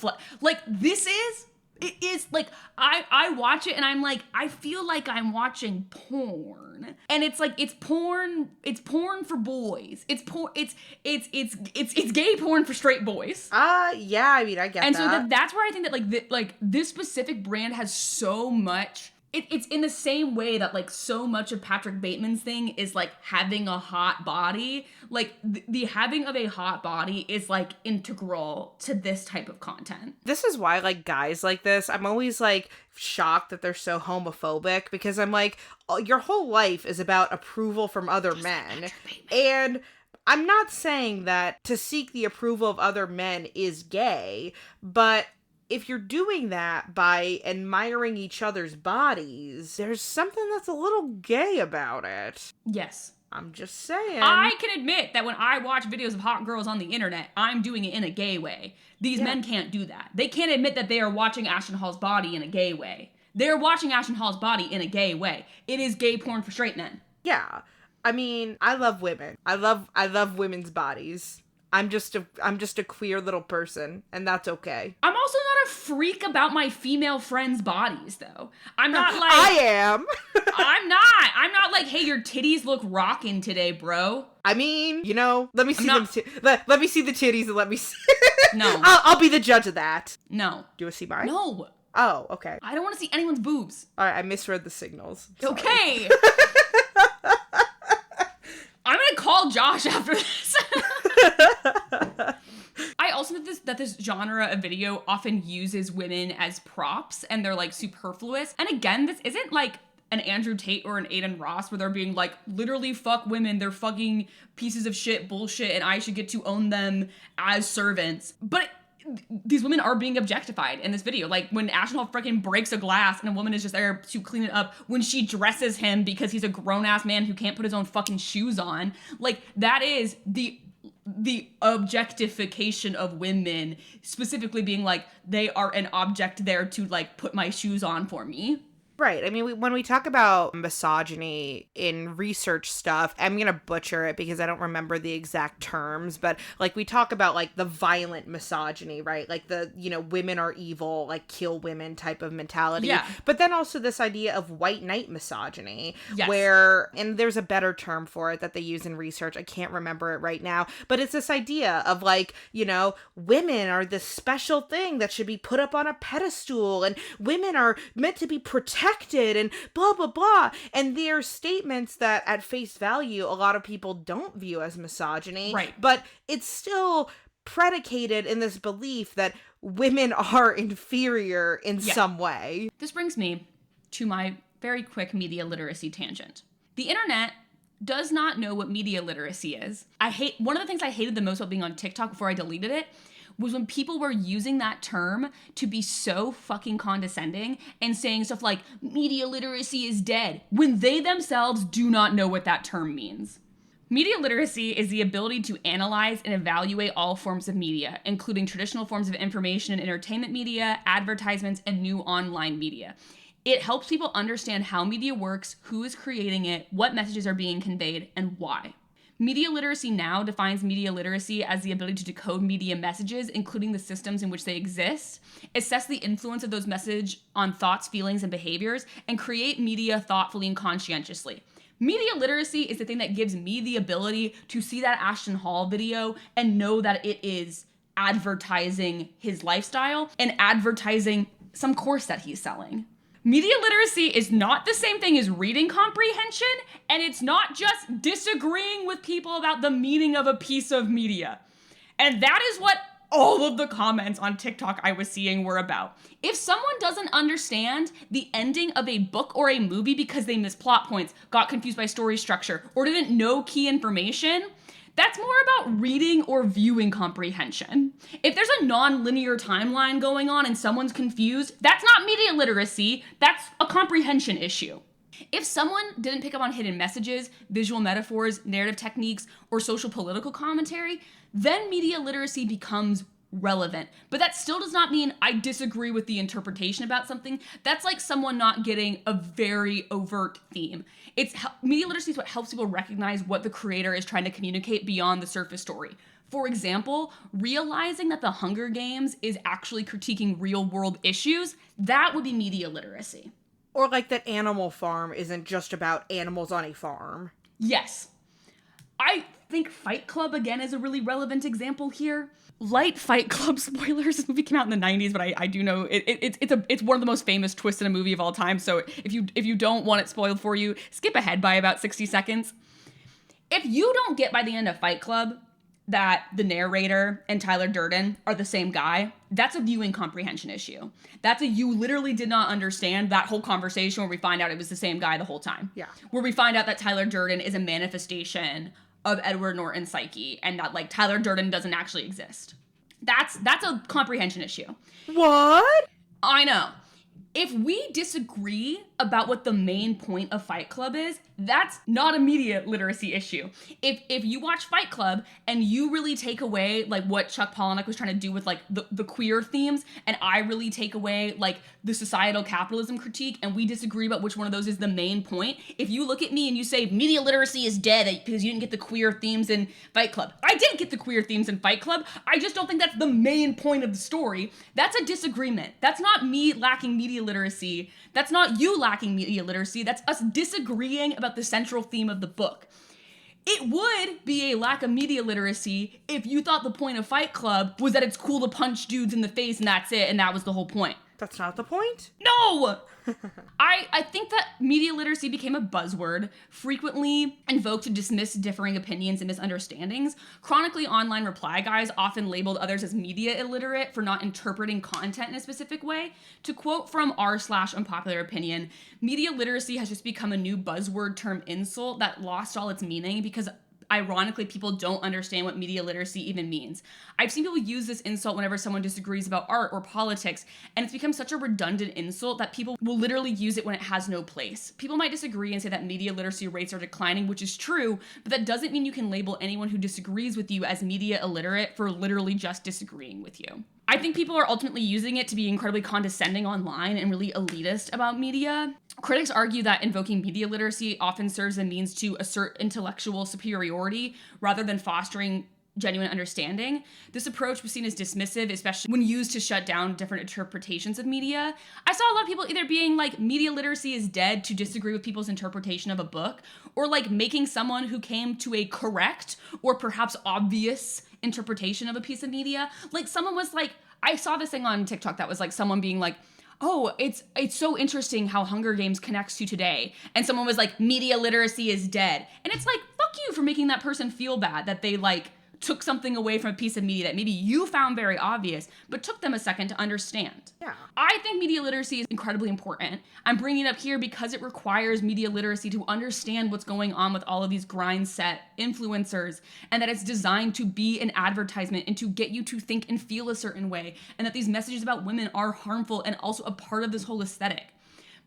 like it is like I watch it and I'm like, I feel like I'm watching porn, and it's like it's porn for boys, it's gay porn for straight boys. Yeah, I mean, I get and that. So that's where I think that like this specific brand has so much. It's in the same way that, like, so much of Patrick Bateman's thing is, like, having a hot body. Like, the having of a hot body is, like, integral to this type of content. This is why, like, guys like this, I'm always, like, shocked that they're so homophobic, because I'm like, your whole life is about approval from other men. And I'm not saying that to seek the approval of other men is gay, but if you're doing that by admiring each other's bodies, there's something that's a little gay about it. Yes. I'm just saying. I can admit that when I watch videos of hot girls on the internet, I'm doing it in a gay way. These men can't do that. They can't admit that they are watching Ashton Hall's body in a gay way. They're watching Ashton Hall's body in a gay way. It is gay porn for straight men. Yeah. I mean, I love women. I love women's bodies. I'm just a queer little person, and that's okay. I'm also not a freak about my female friends' bodies, though. I'm not like... I am! I'm not like, hey, your titties look rockin' today, bro. I mean, you know, let me see them. Let me see the titties and let me see... No. I'll be the judge of that. No. Do you see mine? No. Oh, okay. I don't want to see anyone's boobs. Alright, I misread the signals. Sorry. Okay! I'm gonna call Josh after this. I also think that this genre of video often uses women as props, and they're like superfluous. And again, this isn't like an Andrew Tate or an Aiden Ross where they're being like, literally fuck women, they're fucking pieces of shit, bullshit, and I should get to own them as servants. But these women are being objectified in this video. Like when Ashton Hall freaking breaks a glass and a woman is just there to clean it up, when she dresses him because he's a grown-ass man who can't put his own fucking shoes on. Like that is the objectification of women, specifically being like, they are an object there to like put my shoes on for me. Right. I mean, when we talk about misogyny in research stuff, I'm going to butcher it because I don't remember the exact terms, but like we talk about like the violent misogyny, right? Like the, women are evil, like kill women type of mentality. Yeah. But then also this idea of white knight misogyny, yes. where, and there's a better term for it that they use in research. I can't remember it right now, but it's this idea of like, women are this special thing that should be put up on a pedestal, and women are meant to be protected and blah, blah, blah. And they're statements that at face value, a lot of people don't view as misogyny. Right. But it's still predicated in this belief that women are inferior in some way. This brings me to my very quick media literacy tangent. The internet does not know what media literacy is. One of the things I hated the most about being on TikTok before I deleted it was when people were using that term to be so fucking condescending and saying stuff like, media literacy is dead, when they themselves do not know what that term means. Media literacy is the ability to analyze and evaluate all forms of media, including traditional forms of information and entertainment media, advertisements, and new online media. It helps people understand how media works, who is creating it, what messages are being conveyed, and why. Media literacy now defines media literacy as the ability to decode media messages, including the systems in which they exist, assess the influence of those messages on thoughts, feelings, and behaviors, and create media thoughtfully and conscientiously. Media literacy is the thing that gives me the ability to see that Ashton Hall video and know that it is advertising his lifestyle and advertising some course that he's selling. Media literacy is not the same thing as reading comprehension, and it's not just disagreeing with people about the meaning of a piece of media. And that is what all of the comments on TikTok I was seeing were about. If someone doesn't understand the ending of a book or a movie because they missed plot points, got confused by story structure, or didn't know key information, that's more about reading or viewing comprehension. If there's a non-linear timeline going on and someone's confused, that's not media literacy, that's a comprehension issue. If someone didn't pick up on hidden messages, visual metaphors, narrative techniques, or social political commentary, then media literacy becomes relevant. But that still does not mean I disagree with the interpretation about something. That's like someone not getting a very overt theme. Media literacy is what helps people recognize what the creator is trying to communicate beyond the surface story. For example, realizing that the Hunger Games is actually critiquing real world issues, that would be media literacy. Or like that Animal Farm isn't just about animals on a farm. Yes. I think Fight Club, again, is a really relevant example here. Light Fight Club spoilers. This movie came out in the 90s, but I do know it's one of the most famous twists in a movie of all time. So if you don't want it spoiled for you, skip ahead by about 60 seconds. If you don't get by the end of Fight Club that the narrator and Tyler Durden are the same guy, that's a viewing comprehension issue. You literally did not understand that whole conversation where we find out it was the same guy the whole time. Yeah. Where we find out that Tyler Durden is a manifestation of Edward Norton's psyche and that like Tyler Durden doesn't actually exist. That's a comprehension issue. What? I know. If we disagree about what the main point of Fight Club is, that's not a media literacy issue. If you watch Fight Club and you really take away like what Chuck Palahniuk was trying to do with like the queer themes, and I really take away like the societal capitalism critique, and we disagree about which one of those is the main point, if you look at me and you say media literacy is dead because you didn't get the queer themes in Fight Club, I didn't get the queer themes in Fight Club. I just don't think that's the main point of the story. That's a disagreement. That's not me lacking media literacy. That's not you lacking media literacy. That's us disagreeing about the central theme of the book. It would be a lack of media literacy if you thought the point of Fight Club was that it's cool to punch dudes in the face and that's it, and that was the whole point. That's not the point? No! I think that media literacy became a buzzword, frequently invoked to dismiss differing opinions and misunderstandings. Chronically online reply guys often labeled others as media illiterate for not interpreting content in a specific way. To quote from r/unpopular opinion, media literacy has just become a new buzzword term insult that lost all its meaning because ironically, people don't understand what media literacy even means. I've seen people use this insult whenever someone disagrees about art or politics, and it's become such a redundant insult that people will literally use it when it has no place. People might disagree and say that media literacy rates are declining, which is true, but that doesn't mean you can label anyone who disagrees with you as media illiterate for literally just disagreeing with you. I think people are ultimately using it to be incredibly condescending online and really elitist about media. Critics argue that invoking media literacy often serves a means to assert intellectual superiority rather than fostering genuine understanding. This approach was seen as dismissive, especially when used to shut down different interpretations of media. I saw a lot of people either being like, media literacy is dead, to disagree with people's interpretation of a book, or like making someone who came to a correct or perhaps obvious interpretation of a piece of media. Like someone was like, I saw this thing on TikTok that was like someone being like, oh, it's so interesting how Hunger Games connects to today. And someone was like, media literacy is dead. And it's like, fuck you for making that person feel bad that they like took something away from a piece of media that maybe you found very obvious, but took them a second to understand. Yeah. I think media literacy is incredibly important. I'm bringing it up here because it requires media literacy to understand what's going on with all of these Grindset influencers, and that it's designed to be an advertisement and to get you to think and feel a certain way, and that these messages about women are harmful and also a part of this whole aesthetic.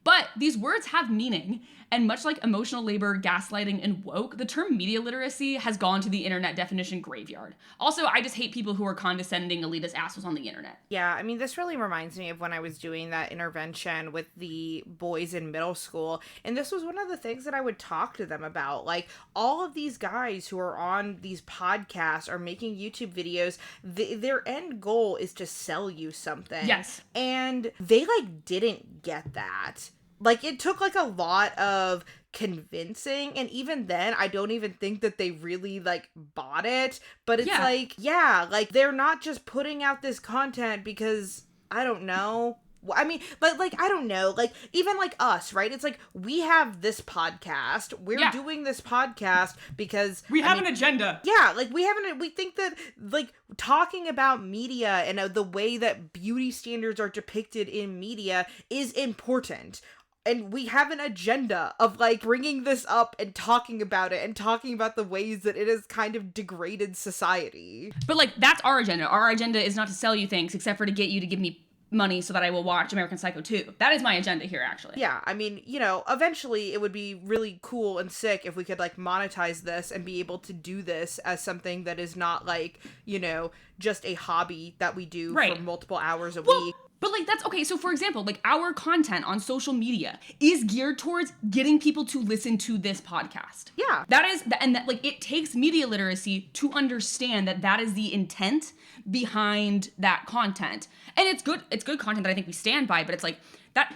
But these words have meaning, and much like emotional labor, gaslighting, and woke, the term media literacy has gone to the internet definition graveyard. Also, I just hate people who are condescending elitist assholes on the internet. Yeah, I mean, this really reminds me of when I was doing that intervention with the boys in middle school, and this was one of the things that I would talk to them about. Like, all of these guys who are on these podcasts or making YouTube videos, their end goal is to sell you something. Yes. And they, like, didn't get that. Like, it took, like, a lot of convincing, and even then, I don't even think that they really, like, bought it, but it's like, yeah, like, they're not just putting out this content because, I don't know, I mean, but, like, I don't know, like, even, like, us, right? It's like, we have this podcast, we're doing this podcast because... We have an agenda. Yeah, like, we think that, like, talking about media and the way that beauty standards are depicted in media is important. And we have an agenda of, like, bringing this up and talking about it and talking about the ways that it has kind of degraded society. But, like, that's our agenda. Our agenda is not to sell you things, except for to get you to give me money so that I will watch American Psycho 2. That is my agenda here, actually. Yeah, I mean, you know, eventually it would be really cool and sick if we could, like, monetize this and be able to do this as something that is not, like, you know, just a hobby that we do for multiple hours a week. But, like, that's, okay, so for example, like, our content on social media is geared towards getting people to listen to this podcast. Yeah. That is, and that, like, it takes media literacy to understand that that is the intent behind that content. And it's good content that I think we stand by, but it's like, that's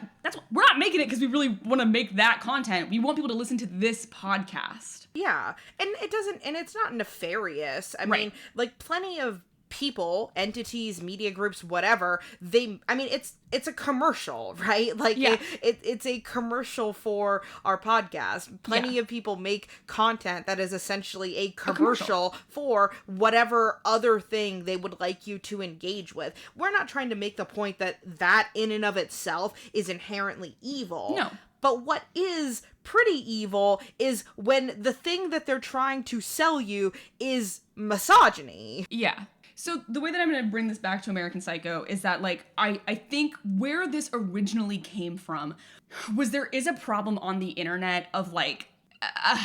we're not making it because we really want to make that content. We want people to listen to this podcast. Yeah. And it's not nefarious. I mean, like, plenty of people, entities, media groups, whatever, it's a commercial, right? Like, it's a commercial for our podcast. Plenty of people make content that is essentially a commercial for whatever other thing they would like you to engage with. We're not trying to make the point that in and of itself is inherently evil. No. But what is pretty evil is when the thing that they're trying to sell you is misogyny. Yeah. So the way that I'm going to bring this back to American Psycho is that, like, I think where this originally came from was there is a problem on the internet of, like, I'm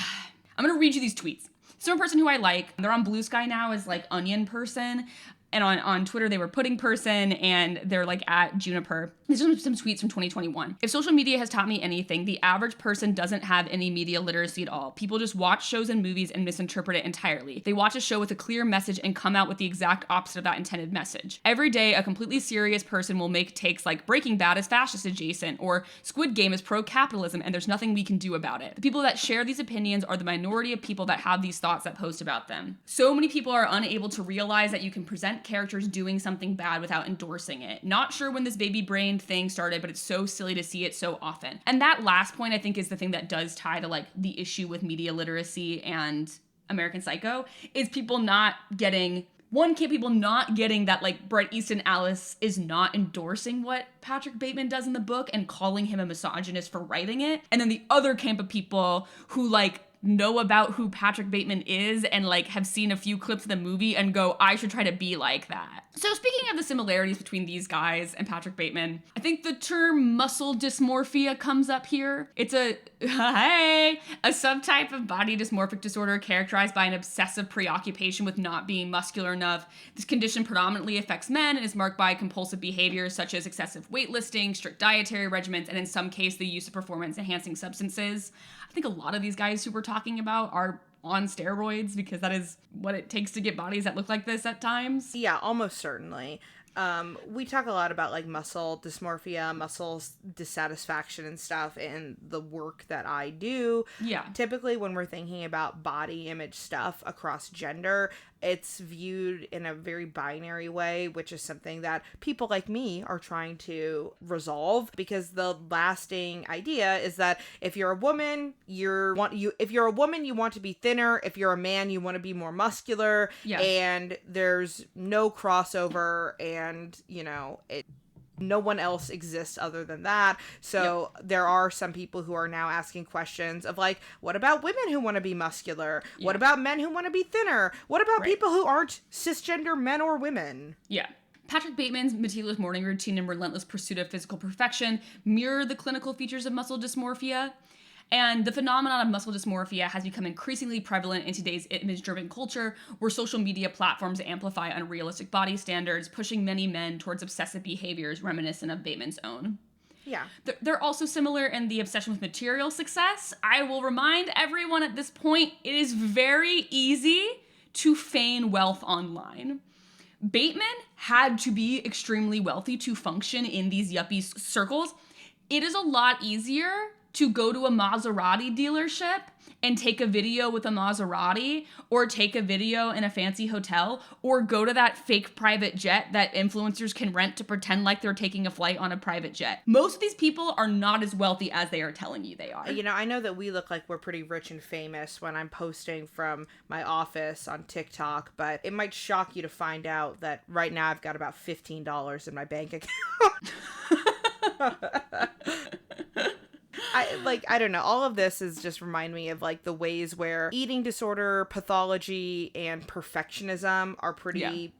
going to read you these tweets. So a person who I like, they're on Blue Sky now as, like, Onion Person. And on Twitter, they were Pudding Person, and they're, like, at Juniper. These are some tweets from 2021. If social media has taught me anything, the average person doesn't have any media literacy at all. People just watch shows and movies and misinterpret it entirely. They watch a show with a clear message and come out with the exact opposite of that intended message. Every day, a completely serious person will make takes like Breaking Bad is fascist adjacent, or Squid Game is pro-capitalism, and there's nothing we can do about it. The people that share these opinions are the minority of people that have these thoughts that post about them. So many people are unable to realize that you can present characters doing something bad without endorsing it. Not sure when this baby brain thing started, but it's so silly to see it so often. And that last point, I think, is the thing that does tie to, like, the issue with media literacy and American Psycho, is people not getting that, like, Bret Easton Ellis is not endorsing what Patrick Bateman does in the book and calling him a misogynist for writing it. And then the other camp of people who, like, know about who Patrick Bateman is and like have seen a few clips of the movie and go, I should try to be like that. So speaking of the similarities between these guys and Patrick Bateman, I think the term muscle dysmorphia comes up here. It's a subtype of body dysmorphic disorder characterized by an obsessive preoccupation with not being muscular enough. This condition predominantly affects men and is marked by compulsive behaviors such as excessive weightlifting, strict dietary regimens, and in some cases the use of performance-enhancing substances. I think a lot of these guys who we're talking about are on steroids because that is what it takes to get bodies that look like this at times. Yeah, almost certainly. We talk a lot about like muscle dysmorphia, muscle dissatisfaction and stuff in the work that I do. Yeah. Typically when we're thinking about body image stuff across gender, it's viewed in a very binary way, which is something that people like me are trying to resolve, because the lasting idea is that if you're a woman, you want to be thinner. If you're a man, you want to be more muscular. Yeah. And there's no crossover, and no one else exists other than that. So there are some people who are now asking questions of like, what about women who want to be muscular? Yeah. What about men who want to be thinner? What about people who aren't cisgender men or women? Yeah. Patrick Bateman's meticulous morning routine and relentless pursuit of physical perfection mirror the clinical features of muscle dysmorphia. And the phenomenon of muscle dysmorphia has become increasingly prevalent in today's image-driven culture, where social media platforms amplify unrealistic body standards, pushing many men towards obsessive behaviors reminiscent of Bateman's own. Yeah. They're also similar in the obsession with material success. I will remind everyone at this point, it is very easy to feign wealth online. Bateman had to be extremely wealthy to function in these yuppie circles. It is a lot easier to go to a Maserati dealership and take a video with a Maserati, or take a video in a fancy hotel, or go to that fake private jet that influencers can rent to pretend like they're taking a flight on a private jet. Most of these people are not as wealthy as they are telling you they are. I know that we look like we're pretty rich and famous when I'm posting from my office on TikTok, but it might shock you to find out that right now I've got about $15 in my bank account. I don't know. All of this is just remind me of like the ways where eating disorder, pathology, and perfectionism are pretty,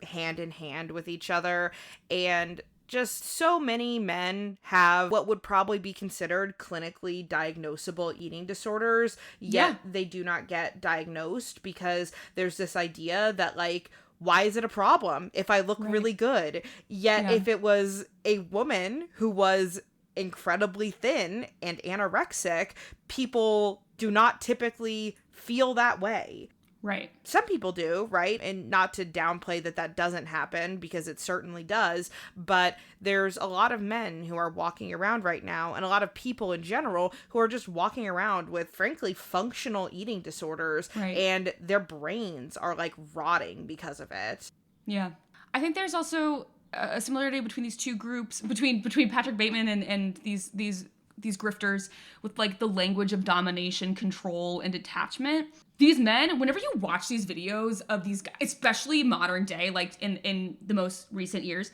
hand in hand with each other. And just so many men have what would probably be considered clinically diagnosable eating disorders, yet they do not get diagnosed because there's this idea that like, why is it a problem if I look really good? Yet if it was a woman who was incredibly thin and anorexic, people do not typically feel that way. Right. Some people do, right? And not to downplay that doesn't happen, because it certainly does, but there's a lot of men who are walking around right now, and a lot of people in general who are just walking around with, frankly, functional eating disorders, and their brains are like rotting because of it. Yeah. I think there's also a similarity between these two groups, between Patrick Bateman and these grifters, with like the language of domination, control, and detachment. These men, whenever you watch these videos of these guys, especially modern day, like in the most recent years,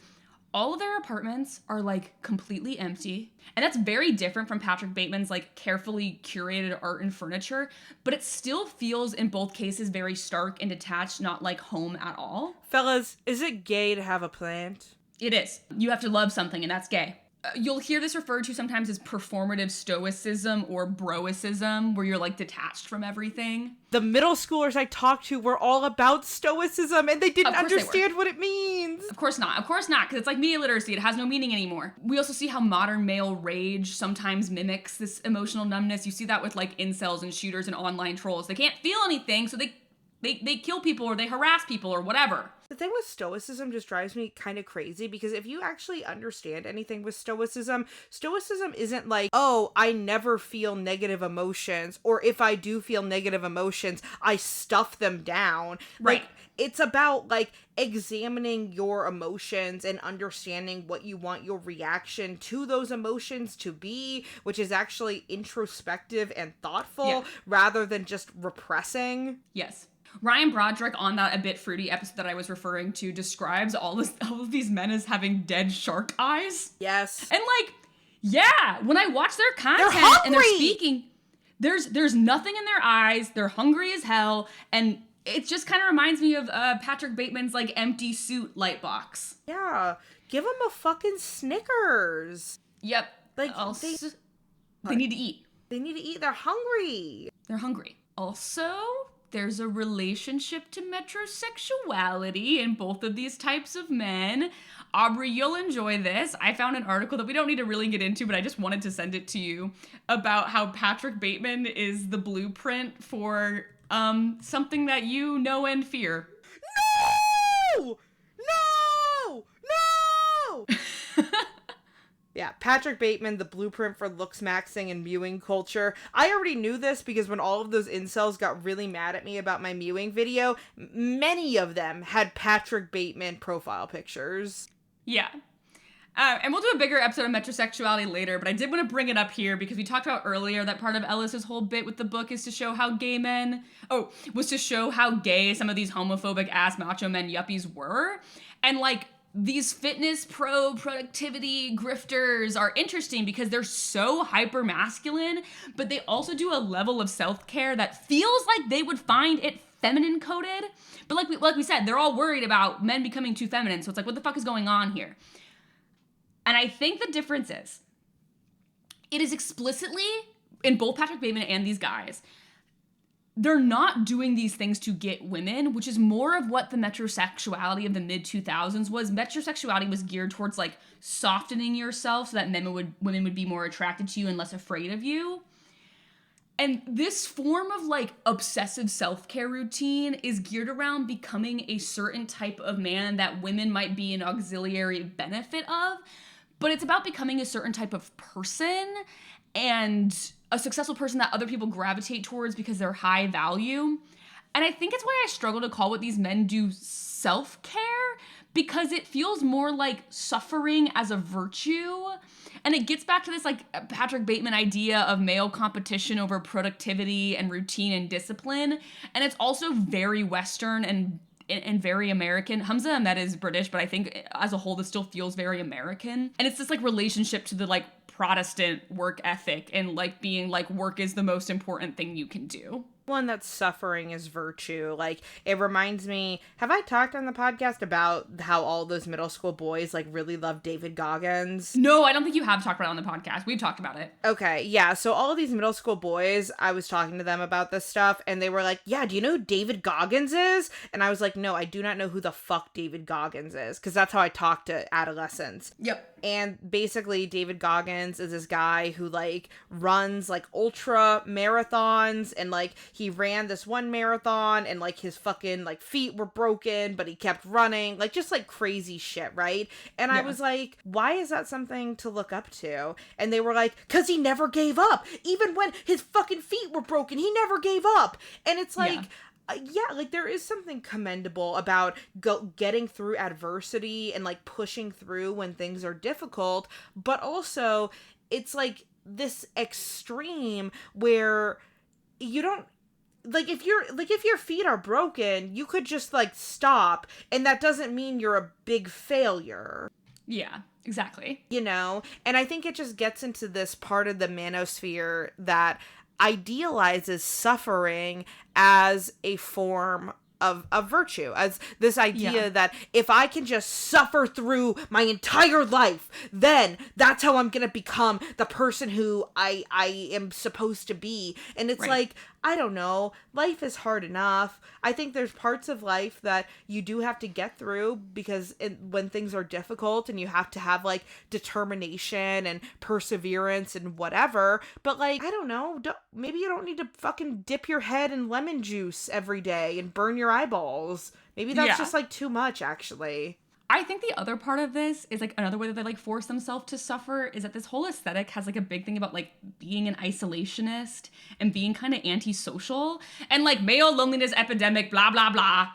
all of their apartments are like completely empty. And that's very different from Patrick Bateman's like carefully curated art and furniture, but it still feels in both cases very stark and detached, not like home at all. Fellas, is it gay to have a plant? It is. You have to love something, and that's gay. You'll hear this referred to sometimes as performative stoicism or broicism, where you're like detached from everything. The middle schoolers I talked to were all about stoicism, and they didn't understand what it means. Of course not, because it's like media literacy. It has no meaning anymore. We also see how modern male rage sometimes mimics this emotional numbness. You see that with like incels and shooters and online trolls. They can't feel anything, so they kill people, or they harass people, or whatever. The thing with stoicism just drives me kind of crazy, because if you actually understand anything with stoicism isn't like, oh, I never feel negative emotions, or if I do feel negative emotions, I stuff them down. Right. Like, it's about like examining your emotions and understanding what you want your reaction to those emotions to be, which is actually introspective and thoughtful rather than just repressing. Yes. Ryan Broderick, on that A Bit Fruity episode that I was referring to, describes all of these men as having dead shark eyes. Yes. And like, yeah, when I watch their content and they're speaking, There's nothing in their eyes. They're hungry as hell, and it just kind of reminds me of Patrick Bateman's like empty suit light box. Yeah, give them a fucking Snickers. Yep. Like they need to eat. They need to eat. They're hungry. They're hungry. Also, there's a relationship to metrosexuality in both of these types of men. Aubrey, you'll enjoy this. I found an article that we don't need to really get into, but I just wanted to send it to you about how Patrick Bateman is the blueprint for something that you know and fear. No! No! No! Yeah, Patrick Bateman, the blueprint for looks maxing and mewing culture. I already knew this because when all of those incels got really mad at me about my mewing video, many of them had Patrick Bateman profile pictures. Yeah. And we'll do a bigger episode of metrosexuality later, but I did want to bring it up here because we talked about earlier that part of Ellis's whole bit with the book is to show how was to show how gay some of these homophobic ass macho men yuppies were. And like, these fitness productivity grifters are interesting because they're so hyper masculine, but they also do a level of self-care that feels like they would find it feminine coded. But like we said, they're all worried about men becoming too feminine. So it's like, what the fuck is going on here? And I think the difference is, it is explicitly, in both Patrick Bateman and these guys, they're not doing these things to get women, which is more of what the metrosexuality of the mid-2000s was. Metrosexuality was geared towards, like, softening yourself so that women would be more attracted to you and less afraid of you. And this form of, like, obsessive self-care routine is geared around becoming a certain type of man that women might be an auxiliary benefit of, but it's about becoming a certain type of person and a successful person that other people gravitate towards because they're high value. And I think it's why I struggle to call what these men do self-care, because it feels more like suffering as a virtue. And it gets back to this like Patrick Bateman idea of male competition over productivity and routine and discipline. And it's also very Western and very American. Hamza Ahmed is British, but I think as a whole this still feels very American. And it's this like relationship to the like Protestant work ethic and like being like work is the most important thing you can do. One that's suffering is virtue. Like, it reminds me, have I talked on the podcast about how all those middle school boys like really love David Goggins? No, I don't think you have talked about it on the podcast. We've talked about it. Okay, yeah, so all of these middle school boys, I was talking to them about this stuff, and they were like, yeah, do you know who David Goggins is? And I was like, no, I do not know who the fuck David Goggins is, because that's how I talk to adolescents. Yep. And basically, David Goggins is this guy who, like, runs, like, ultra marathons, and, like, he ran this one marathon, and, like, his fucking, like, feet were broken, but he kept running, like, just, like, crazy shit, right? And yeah. I was like, why is that something to look up to? And they were like, because he never gave up. Even when his fucking feet were broken, he never gave up. And it's like... Yeah. Yeah, like, there is something commendable about getting through adversity and, like, pushing through when things are difficult, but also, it's, like, this extreme where you don't, like, if your feet are broken, you could just, like, stop, and that doesn't mean you're a big failure. Yeah, exactly. You know? And I think it just gets into this part of the manosphere that idealizes suffering as a form of virtue, as this idea that if I can just suffer through my entire life, then that's how I'm gonna become the person who I am supposed to be. And it's like, I don't know, life is hard enough. I think there's parts of life that you do have to get through because when things are difficult and you have to have like determination and perseverance and whatever. But like, I don't know, maybe you don't need to fucking dip your head in lemon juice every day and burn your eyeballs. Maybe that's just like too much, actually. I think the other part of this is like another way that they like force themselves to suffer is that this whole aesthetic has like a big thing about like being an isolationist and being kind of antisocial and like male loneliness epidemic, blah, blah, blah,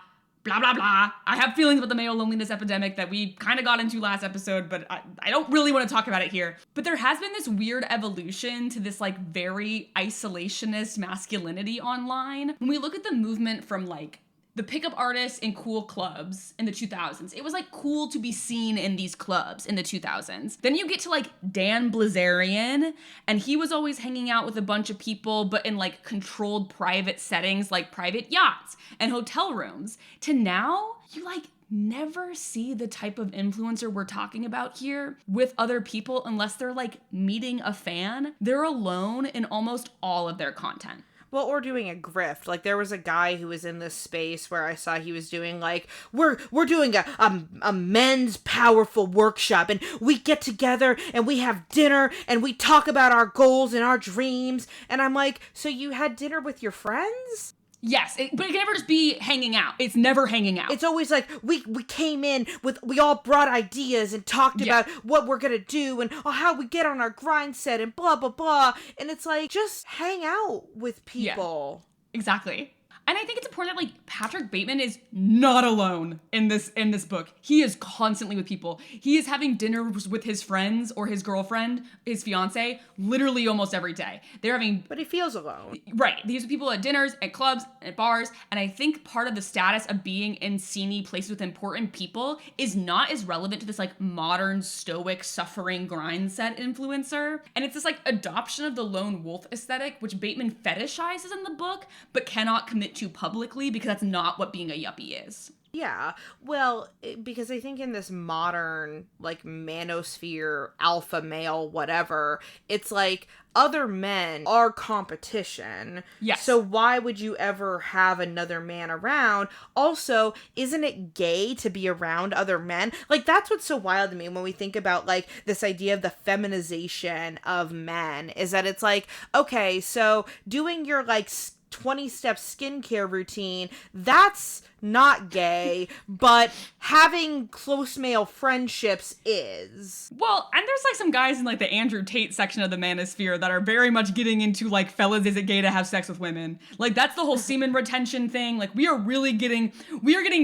blah, blah, blah. I have feelings about the male loneliness epidemic that we kind of got into last episode, but I don't really want to talk about it here. But there has been this weird evolution to this like very isolationist masculinity online. When we look at the movement from like the pickup artists in cool clubs in the 2000s. It was like cool to be seen in these clubs in the 2000s. Then you get to like Dan Blazarian, and he was always hanging out with a bunch of people, but in like controlled private settings like private yachts and hotel rooms. To now, you like never see the type of influencer we're talking about here with other people unless they're like meeting a fan. They're alone in almost all of their content. Well, or doing a grift. Like, there was a guy who was in this space where I saw he was doing, like, we're doing a men's powerful workshop, and we get together, and we have dinner, and we talk about our goals and our dreams, and I'm like, so you had dinner with your friends? Yes, but it can never just be hanging out. It's never hanging out. It's always like, we came in with, we all brought ideas and talked about what we're gonna do and how we get on our grind set and blah, blah, blah. And it's like, just hang out with people. Yeah, exactly. And I think it's important that like Patrick Bateman is not alone in this book. He is constantly with people. He is having dinners with his friends or his girlfriend, his fiance, literally almost every day. They're having... But he feels alone. Right. These are people at dinners, at clubs, at bars. And I think part of the status of being in sceney places with important people is not as relevant to this like modern stoic suffering grind set influencer. And it's this like adoption of the lone wolf aesthetic, which Bateman fetishizes in the book, but cannot commit to publicly because that's not what being a yuppie is. Yeah, well, because I think in this modern, like, manosphere, alpha male, whatever, it's like, other men are competition. Yes. So why would you ever have another man around? Also, isn't it gay to be around other men? Like, that's what's so wild to me when we think about, like, this idea of the feminization of men, is that it's like, okay, so doing your, like, 20-step skincare routine, that's not gay, but having close male friendships is. Well, and there's like some guys in like the Andrew Tate section of the manosphere that are very much getting into like, fellas, is it gay to have sex with women? Like, that's the whole semen retention thing. Like, we are getting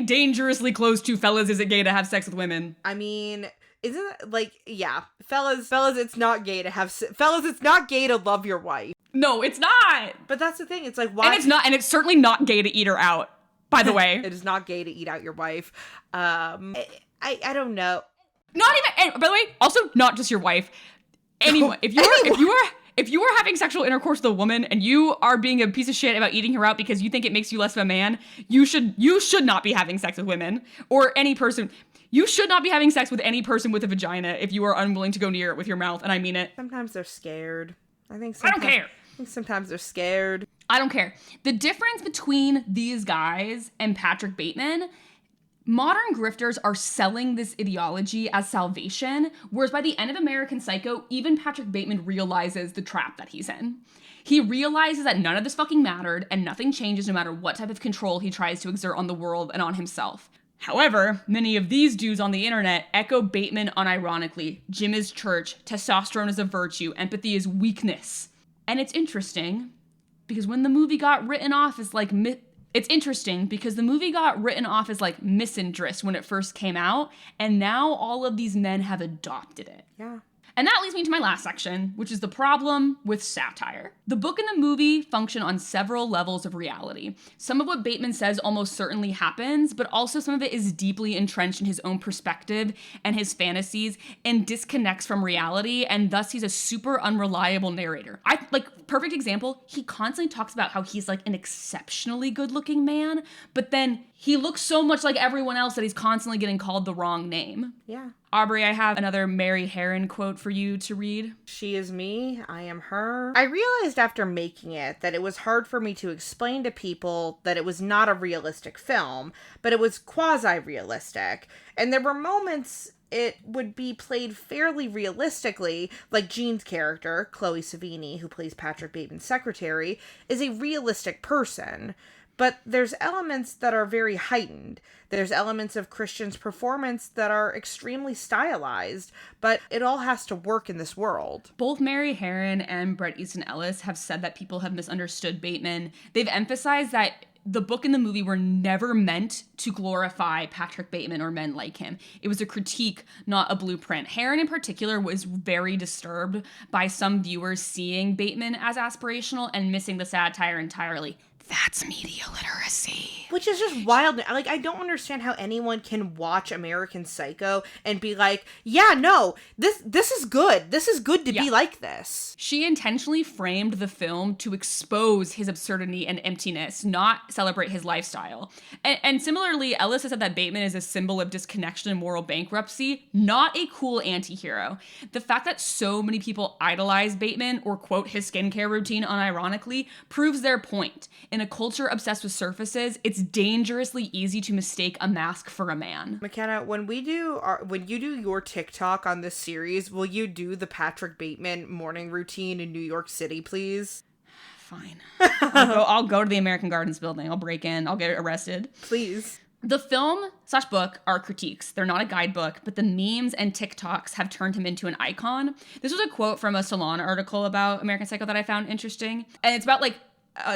dangerously close to, fellas, is it gay to have sex with women? I mean, isn't it like, yeah, fellas, it's not gay to fellas, it's not gay to love your wife. No, it's not. But that's the thing. It's like, why? And it's certainly not gay to eat her out, by the way. It is not gay to eat out your wife. I don't know. Not even, and by the way, also not just your wife. Anyone. If you are having sexual intercourse with a woman and you are being a piece of shit about eating her out because you think it makes you less of a man, you should not be having sex with women or any person. You should not be having sex with any person with a vagina if you are unwilling to go near it with your mouth, and I mean it. Sometimes they're scared. I don't care. I think sometimes they're scared. I don't care. The difference between these guys and Patrick Bateman, modern grifters are selling this ideology as salvation, whereas by the end of American Psycho, even Patrick Bateman realizes the trap that he's in. He realizes that none of this fucking mattered and nothing changes no matter what type of control he tries to exert on the world and on himself. However, many of these dudes on the internet echo Bateman unironically. Gym is church, testosterone is a virtue, empathy is weakness. And it's interesting because when the movie got written off as like misandrist when it first came out, and now all of these men have adopted it. Yeah. And that leads me to my last section, which is the problem with satire. The book and the movie function on several levels of reality. Some of what Bateman says almost certainly happens, but also some of it is deeply entrenched in his own perspective and his fantasies and disconnects from reality, and thus he's a super unreliable narrator. Perfect example, he constantly talks about how he's like an exceptionally good-looking man, but then he looks so much like everyone else that he's constantly getting called the wrong name. Yeah. Aubrey, I have another Mary Harron quote for you to read. She is me, I am her. I realized after making it that it was hard for me to explain to people that it was not a realistic film, but it was quasi-realistic. And there were moments it would be played fairly realistically, like Jean's character, Chloe Savini, who plays Patrick Bateman's secretary, is a realistic person. But there's elements that are very heightened. There's elements of Christian's performance that are extremely stylized, but it all has to work in this world. Both Mary Harron and Bret Easton Ellis have said that people have misunderstood Bateman. They've emphasized that the book and the movie were never meant to glorify Patrick Bateman or men like him. It was a critique, not a blueprint. Harron in particular was very disturbed by some viewers seeing Bateman as aspirational and missing the satire entirely. That's media literacy. Which is just wild. Like, I don't understand how anyone can watch American Psycho and be like, yeah, no, this is good. This is good to be like this. She intentionally framed the film to expose his absurdity and emptiness, not celebrate his lifestyle. And similarly, Ellis has said that Bateman is a symbol of disconnection and moral bankruptcy, not a cool anti-hero. The fact that so many people idolize Bateman or quote his skincare routine unironically proves their point. In a culture obsessed with surfaces, it's dangerously easy to mistake a mask for a man. Mackenna, when you do your TikTok on this series, will you do the Patrick Bateman morning routine in New York City, please? Fine. I'll go to the American Gardens building. I'll break in. I'll get arrested. Please. The film/book are critiques. They're not a guidebook, but the memes and TikToks have turned him into an icon. This was a quote from a Salon article about American Psycho that I found interesting. And it's about like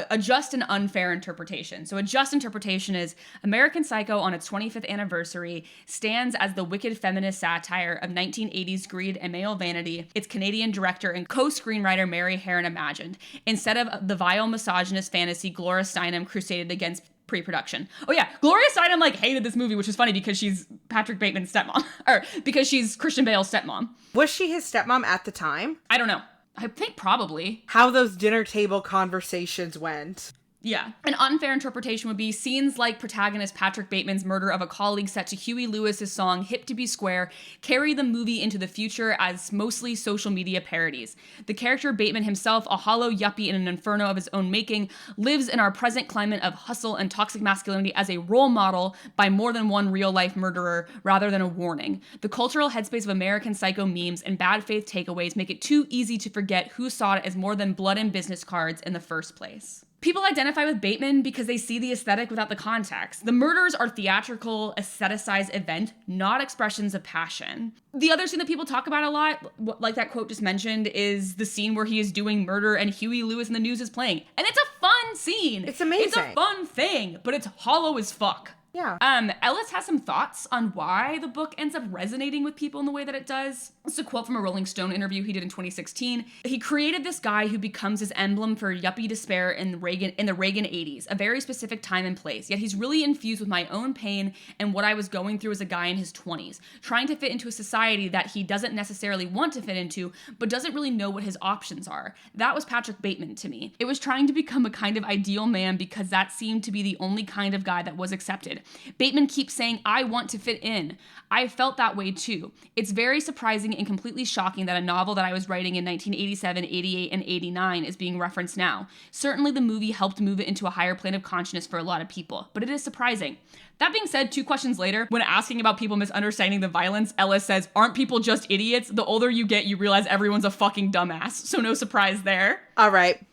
a just and unfair interpretation. So a just interpretation is American Psycho on its 25th anniversary stands as the wicked feminist satire of 1980s greed and male vanity its Canadian director and co-screenwriter Mary Herron imagined, instead of the vile misogynist fantasy Gloria Steinem crusaded against pre-production. Oh yeah, Gloria Steinem like hated this movie, which is funny because she's Patrick Bateman's stepmom, or because she's Christian Bale's stepmom. Was she his stepmom at the time? I don't know. I think probably. How those dinner table conversations went. Yeah. An unfair interpretation would be scenes like protagonist Patrick Bateman's murder of a colleague set to Huey Lewis's song Hip to Be Square carry the movie into the future as mostly social media parodies. The character Bateman himself, a hollow yuppie in an inferno of his own making, lives in our present climate of hustle and toxic masculinity as a role model by more than one real-life murderer rather than a warning. The cultural headspace of American Psycho memes and bad faith takeaways make it too easy to forget who saw it as more than blood and business cards in the first place. People identify with Bateman because they see the aesthetic without the context. The murders are theatrical, aestheticized event, not expressions of passion. The other scene that people talk about a lot, like that quote just mentioned, is the scene where he is doing murder and Huey Lewis in the news is playing. And it's a fun scene. It's amazing. It's a fun thing, but it's hollow as fuck. Yeah. Ellis has some thoughts on why the book ends up resonating with people in the way that it does. This is a quote from a Rolling Stone interview he did in 2016. He created this guy who becomes his emblem for yuppie despair in the Reagan 80s, a very specific time and place. Yet he's really infused with my own pain and what I was going through as a guy in his 20s, trying to fit into a society that he doesn't necessarily want to fit into, but doesn't really know what his options are. That was Patrick Bateman to me. It was trying to become a kind of ideal man because that seemed to be the only kind of guy that was accepted. Bateman keeps saying, I want to fit in. I felt that way too. It's very surprising and completely shocking that a novel that I was writing in 1987, 88, and 89 is being referenced now. Certainly the movie helped move it into a higher plane of consciousness for a lot of people, but it is surprising. That being said, 2 questions later, when asking about people misunderstanding the violence, Ellis says, aren't people just idiots? The older you get, you realize everyone's a fucking dumbass. So no surprise there. All right.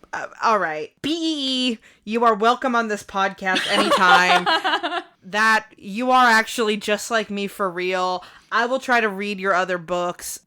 BEE, you are welcome on this podcast anytime. That you are actually just like me for real. I will try to read your other books.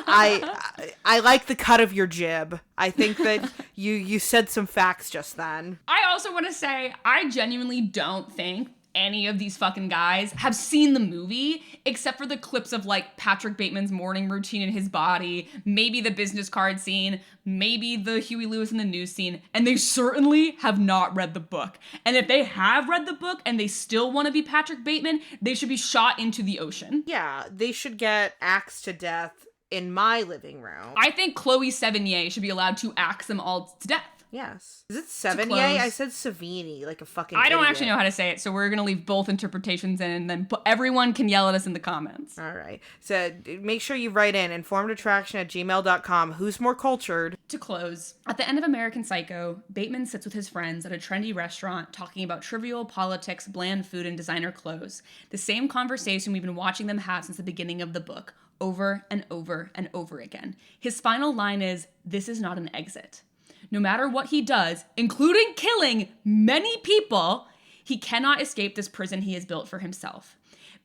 I like the cut of your jib. I think that you said some facts just then. I also want to say, I genuinely don't think any of these fucking guys have seen the movie, except for the clips of like Patrick Bateman's morning routine in his body, maybe the business card scene, maybe the Huey Lewis in the news scene, and they certainly have not read the book. And if they have read the book and they still want to be Patrick Bateman, they should be shot into the ocean. Yeah, they should get axed to death in my living room. I think Chloe Sevigny should be allowed to axe them all to death. Yes. Is it Sevigny? I said Savini, like a fucking I don't idiot. actually know how to say it, so we're going to leave both interpretations in, and then everyone can yell at us in the comments. All right. So make sure you write in informedattraction@gmail.com. Who's more cultured? To close, at the end of American Psycho, Bateman sits with his friends at a trendy restaurant talking about trivial politics, bland food, and designer clothes. The same conversation we've been watching them have since the beginning of the book, over and over and over again. His final line is, "This is not an exit." No matter what he does, including killing many people, he cannot escape this prison he has built for himself.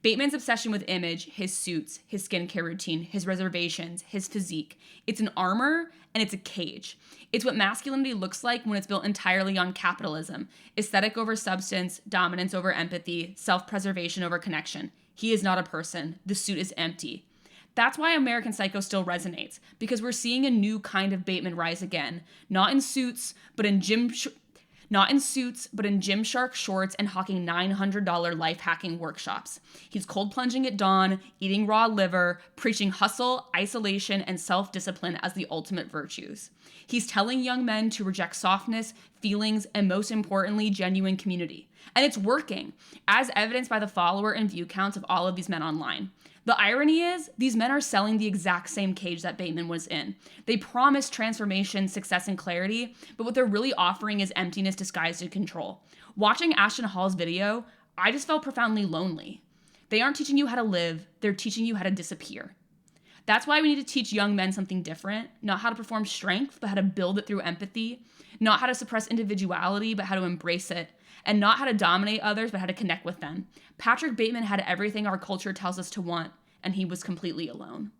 Bateman's obsession with image, his suits, his skincare routine, his reservations, his physique, it's an armor and it's a cage. It's what masculinity looks like when it's built entirely on capitalism, aesthetic over substance, dominance over empathy, self-preservation over connection. He is not a person. The suit is empty. That's why American Psycho still resonates, because we're seeing a new kind of Bateman rise again. Not in suits, but in Not in suits, but in Gymshark shorts and hawking $900 life hacking workshops. He's cold plunging at dawn, eating raw liver, preaching hustle, isolation, and self-discipline as the ultimate virtues. He's telling young men to reject softness, feelings, and most importantly, genuine community. And it's working, as evidenced by the follower and view counts of all of these men online. The irony is, these men are selling the exact same cage that Bateman was in. They promise transformation, success, and clarity, but what they're really offering is emptiness disguised as control. Watching Ashton Hall's video, I just felt profoundly lonely. They aren't teaching you how to live, they're teaching you how to disappear. That's why we need to teach young men something different, not how to perform strength, but how to build it through empathy, not how to suppress individuality, but how to embrace it, and not how to dominate others, but how to connect with them. Patrick Bateman had everything our culture tells us to want, and he was completely alone.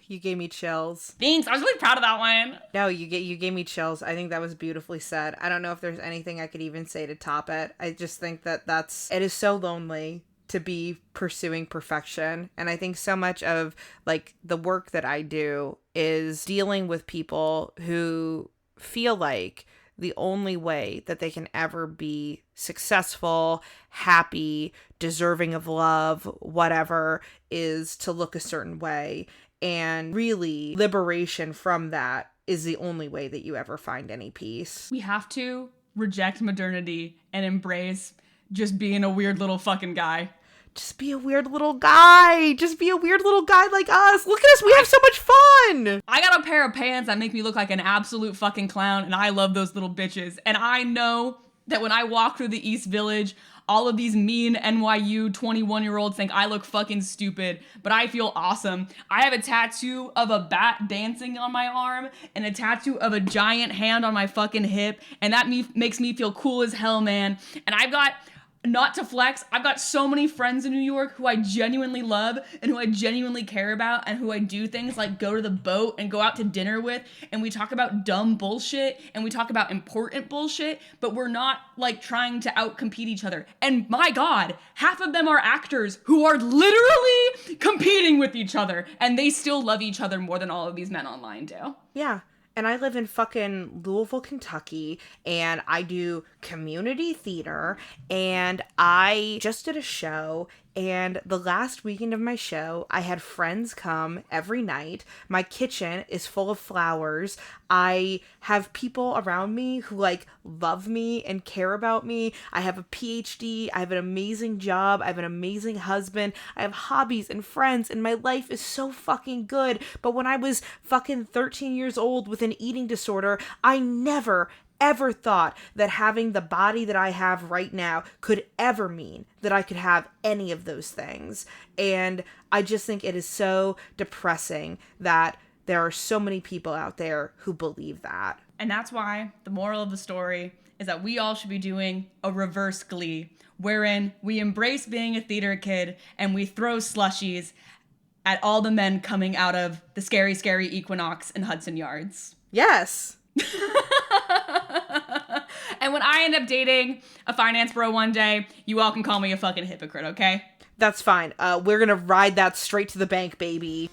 You gave me chills. Thanks. I was really proud of that one. No, you gave me chills. I think that was beautifully said. I don't know if there's anything I could even say to top it. I just think that it is so lonely to be pursuing perfection. And I think so much of like the work that I do is dealing with people who feel like the only way that they can ever be successful, happy, deserving of love, whatever, is to look a certain way. And really, liberation from that is the only way that you ever find any peace. We have to reject modernity and embrace just being a weird little fucking guy. Just be a weird little guy. Just be a weird little guy like us. Look at us. We have so much fun. I got a pair of pants that make me look like an absolute fucking clown, and I love those little bitches. And I know that when I walk through the East Village, all of these mean NYU 21-year-olds think I look fucking stupid, but I feel awesome. I have a tattoo of a bat dancing on my arm and a tattoo of a giant hand on my fucking hip, and that makes me feel cool as hell, man. And I've got... Not to flex, I've got so many friends in New York who I genuinely love and who I genuinely care about and who I do things like go to the boat and go out to dinner with, and we talk about dumb bullshit and we talk about important bullshit, but we're not like trying to outcompete each other. And my God, half of them are actors who are literally competing with each other, and they still love each other more than all of these men online do. Yeah. And I live in fucking Louisville, Kentucky, and I do community theater, and I just did a show, and the last weekend of my show, I had friends come every night. My kitchen is full of flowers. I have people around me who, like, love me and care about me. I have a PhD. I have an amazing job. I have an amazing husband. I have hobbies and friends, and my life is so fucking good. But when I was fucking 13 years old with an eating disorder, I never ever thought that having the body that I have right now could ever mean that I could have any of those things. And I just think it is so depressing that there are so many people out there who believe that. And that's why the moral of the story is that we all should be doing a reverse Glee, wherein we embrace being a theater kid and we throw slushies at all the men coming out of the scary, scary Equinox in Hudson Yards. Yes. And when I end up dating a finance bro one day, you all can call me a fucking hypocrite, okay? That's fine. We're gonna ride that straight to the bank, baby.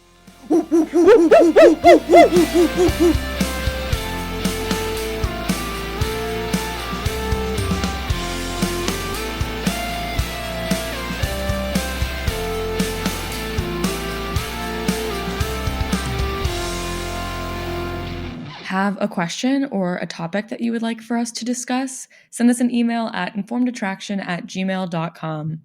Have a question or a topic that you would like for us to discuss? Send us an email at informedattraction@gmail.com.